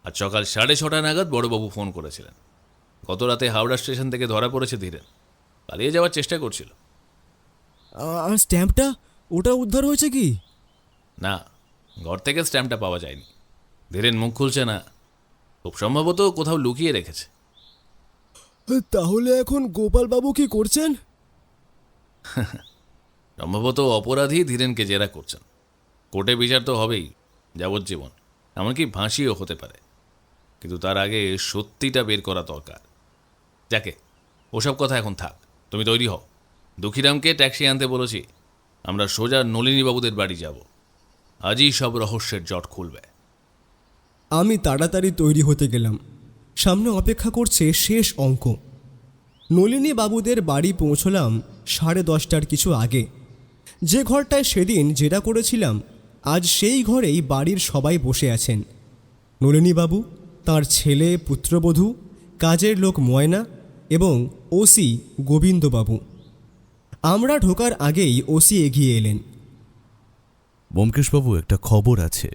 আর সকাল 6:30 নাগাদ বড়বাবু ফোন করেছিলেন। গত রাতে হাওড়া স্টেশন থেকে ধরা পড়েছে ধীরেন। পালিয়ে যাওয়ার চেষ্টা করছিল। আর স্ট্যাম্পটা, ওটা উদ্ধার হয়েছে কি? না, ঘর থেকে স্ট্যাম্পটা পাওয়া যায়নি। ধীরেন মুখ খুলছে না, খুব সম্ভবত কোথাও লুকিয়ে রেখেছে। তাহলে এখন গোপালবাবু কি করছেন? সম্ভবত অপরাধী ধীরেনকে জেরা করছেন। কোর্টে বিচার তো হবেই, যাবজ্জীবন, এমনকি ফাঁসিও হতে পারে। কিন্তু তার আগে সত্যিটা বের করা দরকার। যাকে, ওসব কথা এখন থাক, তুমি তৈরি হও। দুঃখীরামকে ট্যাক্সি আনতে বলেছি। আমরা সোজা নলিনীবাবুদের বাড়ি যাব। আজই সব রহস্যের জট খুলবে। আমি তাড়াতাড়ি তৈরি হতে গেলাম। সামনে অপেক্ষা করছে শেষ অঙ্ক। নলিনী বাবুদের বাড়ি পৌঁছলাম 10:30টার কিছু আগে। যে ঘরটায় সেদিন জেরা করেছিলাম, আজ সেই ঘরেই বাড়ির সবাই বসে আছেন। নলিনীবাবু, তার ছেলে, পুত্রবধূ, কাজের লোক ময়না এবং ওসি গোবিন্দবাবু। আমরা ঢোকার আগেই ওসি এগিয়ে এলেন। ব্যোমকেশবাবু, একটা খবর আছে।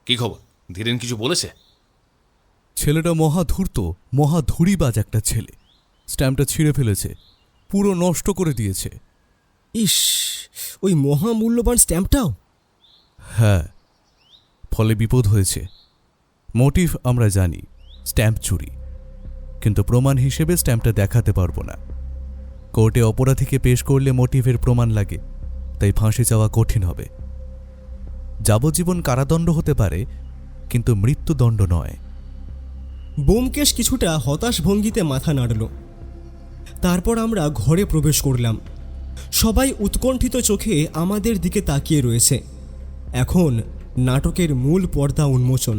কি খবর? ধীরেন কিছু বলেছে? ছেলেটা মহাধূর্ত, মহাধুরিবাজ একটা ছেলে। স্ট্যাম্পটা ছিঁড়ে ফেলেছে, পুরো নষ্ট করে দিয়েছে। ইস, ওই মহামূল্যবান স্ট্যাম্পটাও? হ্যাঁ, ফলে বিপদ হয়েছে। মোটিভ আমরা জানি, স্ট্যাম্প চুরি, কিন্তু প্রমাণ হিসেবে স্ট্যাম্পটা দেখাতে পারবো না। কোর্টে অপরাধীকে পেশ করলে মোটিভের প্রমাণ লাগে, তাই ফাঁসি চাওয়া কঠিন হবে। যাবজ্জীবন কারাদণ্ড হতে পারে, কিন্তু মৃত্যুদণ্ড নয়। ব্যোমকেশ কিছুটা হতাশ ভঙ্গিতে মাথা নাড়ল। তারপর আমরা ঘরে প্রবেশ করলাম। সবাই উৎকণ্ঠিত চোখে আমাদের দিকে তাকিয়ে রয়েছে। এখন নাটকের মূল পর্দা উন্মোচন।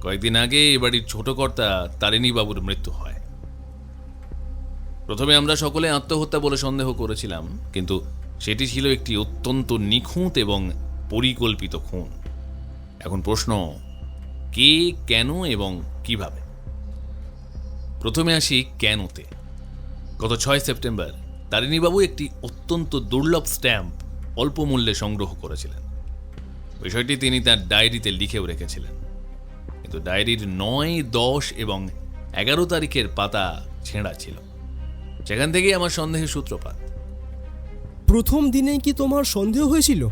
কয়েকদিন আগে এ বাড়ির ছোট কর্তা তারিণীবাবুর মৃত্যু হয়। প্রথমে আমরা সকলে আত্মহত্যা বলে সন্দেহ করেছিলাম, কিন্তু সেটি ছিল একটি অত্যন্ত নিখুঁত এবং পরিকল্পিত খুন। এখন প্রশ্ন, কে, কেন এবং কিভাবে? প্রথমে আসি কেনতে। গত 6 সেপ্টেম্বর তারিণীবাবু একটি অত্যন্ত দুর্লভ স্ট্যাম্প অল্প মূল্যে সংগ্রহ করেছিলেন। বিষয়টি তিনি তার ডায়েরিতে লিখেও রেখেছিলেন, কিন্তু ডায়েরির 9, 10 এবং 11 তারিখের পাতা ছেঁড়া ছিল। সেখান থেকেই আমার সন্দেহের সূত্রপাত। প্রথম দিনেই কি তোমার সন্দেহ হয়েছিল?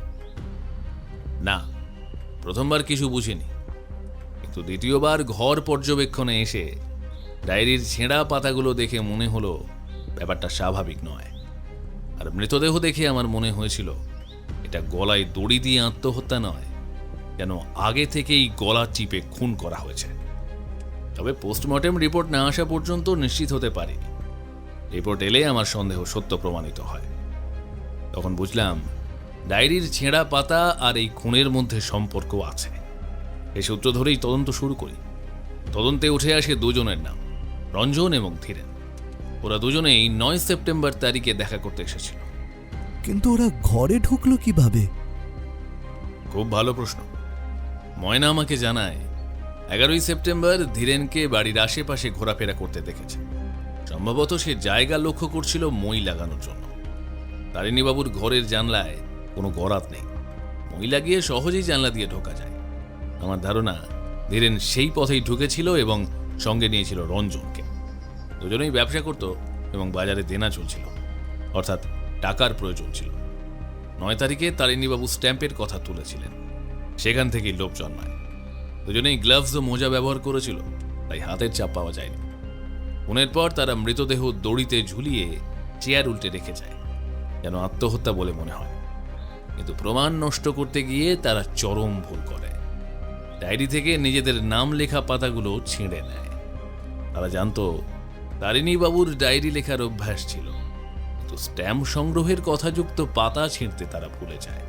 না, প্রথমবার কিছু বুঝিনি, কিন্তু দ্বিতীয়বার ঘর পর্যবেক্ষণে এসে ডায়েরির ছেঁড়া পাতাগুলো দেখে মনে হলো ব্যাপারটা স্বাভাবিক নয়। আর মৃতদেহ দেখে আমার মনে হয়েছিল এটা গলায় দড়ি দিয়ে আত্মহত্যা নয়, যেন আগে থেকেই গলা চিপে খুন করা হয়েছে। তবে পোস্টমর্টেম রিপোর্ট না আসা পর্যন্ত নিশ্চিত হতে পারিনি। রিপোর্ট এলে আমার সন্দেহ সত্য প্রমাণিত হয়। তখন বুঝলাম ডায়েরির ছেঁড়া পাতা আর এই খুনের মধ্যে সম্পর্ক আছে। এই সূত্র ধরেই তদন্ত শুরু করি। তদন্তে উঠে আসে দুজনের নাম, রঞ্জন এবং ধীরেন। ওরা দুজনেই 9 সেপ্টেম্বর তারিখে দেখা করতে এসেছিল। কিন্তু ওরা ঘরে ঢুকলো কিভাবে? খুব ভালো প্রশ্ন। ময়না আমাকে জানায় 11 সেপ্টেম্বর ধীরেনকে বাড়ির আশেপাশে ঘোরাফেরা করতে দেখেছে। সম্ভবত সে জায়গা লক্ষ্য করছিল মই লাগানোর জন্য। তারিণীবাবুর ঘরের জানলায় কোনো গরাদ নেই, মই লাগিয়ে সহজেই জানলা দিয়ে ঢোকা যায়। আমার ধারণা ধীরেন সেই পথেই ঢুকেছিল এবং সঙ্গে নিয়েছিল রঞ্জনকে। দুজনেই ব্যবসা করত এবং বাজারে দেনা চলছিল, অর্থাৎ টাকার প্রয়োজন ছিল। 9 তারিখে তারিণীবাবু স্ট্যাম্পের কথা তুলেছিলেন, সেখান থেকেই লোভ জন্মায়। দুজনেই গ্লাভস ও মোজা ব্যবহার করেছিল, তাই হাতের চাপ পাওয়া যায়নি। খুনের পর তারা মৃতদেহ দড়িতে ঝুলিয়ে চেয়ার উল্টে রেখে যায়, যেন আত্মহত্যা বলে মনে হয়। কিন্তু প্রমাণ নষ্ট করতে গিয়ে তারা চরম ভুল করে। ডায়েরি থেকে নিজেদের নাম লেখা পাতাগুলো ছিঁড়ে নেয়। তারা জানতো তারিণীবাবুর ডায়েরি লেখার অভ্যাস ছিল, কিন্তু স্ট্যাম্প সংগ্রহের কথাযুক্ত পাতা ছিঁড়তে তারা ভুলে যায়।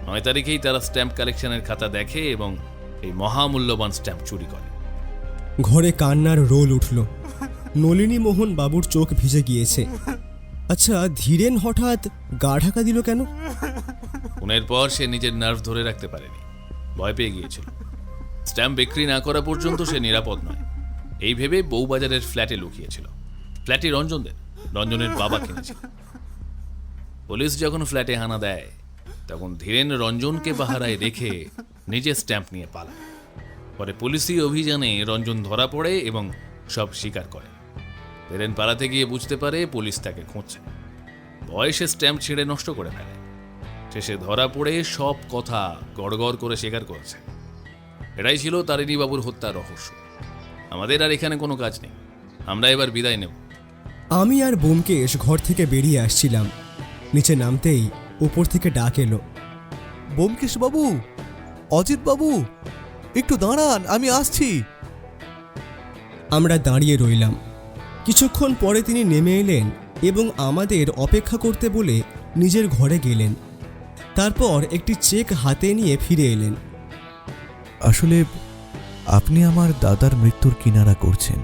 9 তারিখেই তারা স্ট্যাম্প কালেকশনের খাতা দেখে এবং এই মহামূল্যবান স্ট্যাম্প চুরি করে। ঘরে কান্নার রোল উঠল। নলিনী মোহন বাবুর চোখ ভিজে গিয়েছে। আচ্ছা, ধীরেন হঠাৎ গা ঢাকা দিল কেন? খুনের পর সে নিজের নার্ভ ধরে রাখতে পারেনি, ভয় পেয়ে গিয়েছিল। স্ট্যাম্প বিক্রি না করা পর্যন্ত সে নিরাপদ নয়, এই ভেবে বউবাজারের ফ্ল্যাটে লুকিয়েছিল। ফ্ল্যাটটি রঞ্জনের বাবা কিনেছিল। পুলিশ যখন ফ্ল্যাটে হানা দেয়, তখন ধীরেন রঞ্জনকে পাহারায় রেখে নিজে স্ট্যাম্প নিয়ে পালায়। পরে পুলিশি অভিযানে রঞ্জন ধরা পড়ে এবং সব স্বীকার করে। ধীরেন পালাতে গিয়ে বুঝতে পারে পুলিশ তাকে খুঁজছে। বয়সে স্ট্যাম্প ছিঁড়ে নষ্ট করে ফেলে। শেষে ধরা পড়ে সব কথা গড়গড় করে স্বীকার করেছে। এটাই ছিল তারিণীবাবুর হত্যার রহস্য। আমাদের আর এখানে কোনো কাজ নেই, আমরা এবার বিদায় নেব। আমি আর ব্যোমকেশ ঘর থেকে বেরিয়ে আসছিলাম, নিচে নামতেই উপর থেকে ডাক এলো, ব্যোমকেশ বাবু, অজিত বাবু, একটু দাঁড়ান, আমি আসছি। আমরা দাঁড়িয়ে রইলাম। কিছুক্ষণ পরে তিনি নেমে এলেন এবং আমাদের অপেক্ষা করতে বলে নিজের ঘরে গেলেন। তারপর একটি চেক হাতে নিয়ে ফিরে এলেন। আসলে আপনি আমার দাদার মৃত্যুর কিনারা করছেন।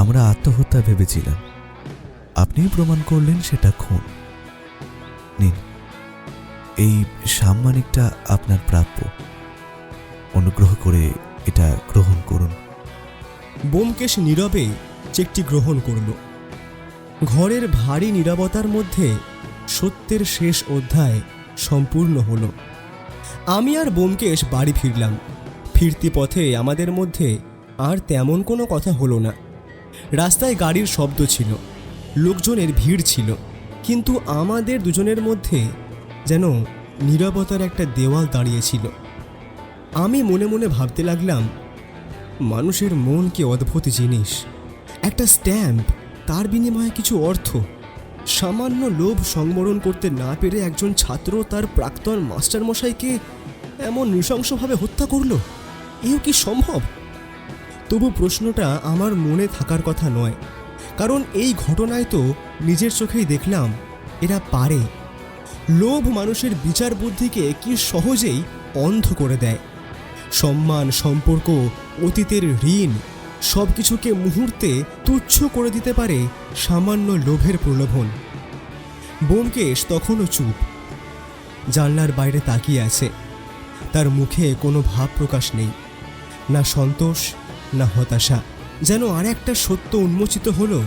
আমরা আত্মহত্যা ভেবেছিলাম, আপনি প্রমাণ করলেন সেটা খুন। নিন, এই সাম্মানিকটা আপনার প্রাপ্য। অনুগ্রহ করে এটা গ্রহণ করুন। ব্যোমকেশ নীরবে চেকটি গ্রহণ করল। ঘরের ভারী নীরবতার মধ্যে সত্যের শেষ অধ্যায় সম্পূর্ণ হল। আমি আর ব্যোমকেশ বাড়ি ফিরলাম। ফিরতি পথে আমাদের মধ্যে আর তেমন কোনো কথা হলো না। রাস্তায় গাড়ির শব্দ ছিল, লোকজনের ভিড় ছিল, কিন্তু আমাদের দুজনের মধ্যে যেন নীরবতার একটা দেওয়াল দাঁড়িয়েছিল। আমি মনে মনে ভাবতে লাগলাম, মানুষের মন কি অদ্ভুত জিনিস। একটা স্ট্যাম্প, তার বিনিময়ে কিছু অর্থ। সামান্য লোভ সংবরণ করতে না পেরে একজন ছাত্র তার প্রাক্তন মাস্টারমশাইকে এমন নৃশংসভাবে হত্যা করল। এও কি সম্ভব? তবু প্রশ্নটা আমার মনে থাকার কথা নয়, কারণ এই ঘটনায় তো নিজের চোখেই দেখলাম এরা পারে। লোভ মানুষের বিচার বুদ্ধিকে কি সহজেই অন্ধ করে দেয়। সম্মান, সম্পর্ক, অতীতের ঋণ সব কিছুকে মুহূর্তে তুচ্ছ করে দিতে পারে সামান্য লোভের প্রলোভন। ব্যোমকেশ তখনও চুপ, জানলার বাইরে তাকিয়ে আছে। তার মুখে কোনো ভাব প্রকাশ নেই, না সন্তোষ না হতাশা। যেন আর একটা সত্য উন্মোচিত হলো,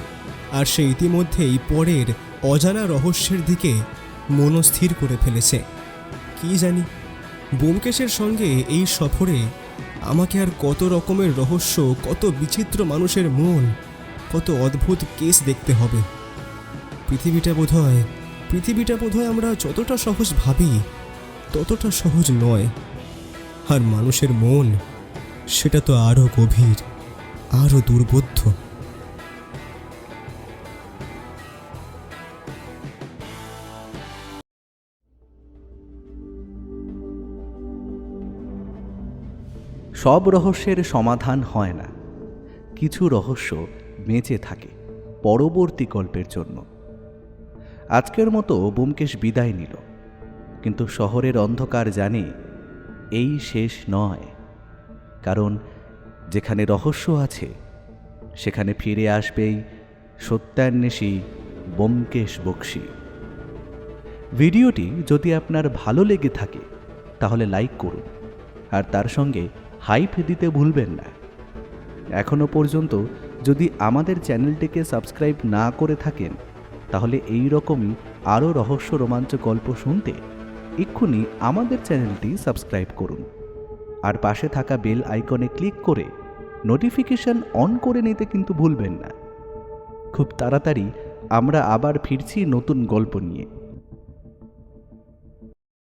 আর সে ইতিমধ্যেই পরের অজানা রহস্যের দিকে মনস্থির করে ফেলেছে। কি জানি ব্যোমকেশের সঙ্গে এই সফরে আমাকে আর কত রকমের রহস্য, কত বিচিত্র মানুষের মন, কত অদ্ভুত কেস দেখতে হবে। পৃথিবীটা বোধহয় আমরা যতটা সহজ ভাবি ততটা সহজ নয়। আর মানুষের মন, সেটা তো আরও গভীর, আরও দুর্বোধ্য। সব রহস্যের সমাধান হয় না, কিছু রহস্য বেঁচে থাকে পরবর্তী গল্পের জন্য। আজকের মতো ব্যোমকেশ বিদায় নিল, কিন্তু শহরের অন্ধকার জানে এই শেষ নয়। কারণ যেখানে রহস্য আছে সেখানে ফিরে আসবেই সত্যান্বেষী ব্যোমকেশ বক্সী। ভিডিওটি যদি আপনার ভালো লেগে থাকে তাহলে লাইক করুন, আর তার সঙ্গে হাইপ দিতে ভুলবেন না। এখনও পর্যন্ত যদি আমাদের চ্যানেলটিকে সাবস্ক্রাইব না করে থাকেন তাহলে এই রকমই আরও রহস্য রোমাঞ্চ গল্প শুনতে এক্ষুনি আমাদের চ্যানেলটি সাবস্ক্রাইব করুন, আর পাশে থাকা বেল আইকনে ক্লিক করে নোটিফিকেশন অন করে নিতে কিন্তু ভুলবেন না। খুব তাড়াতাড়ি আমরা আবার ফিরছি নতুন গল্প নিয়ে।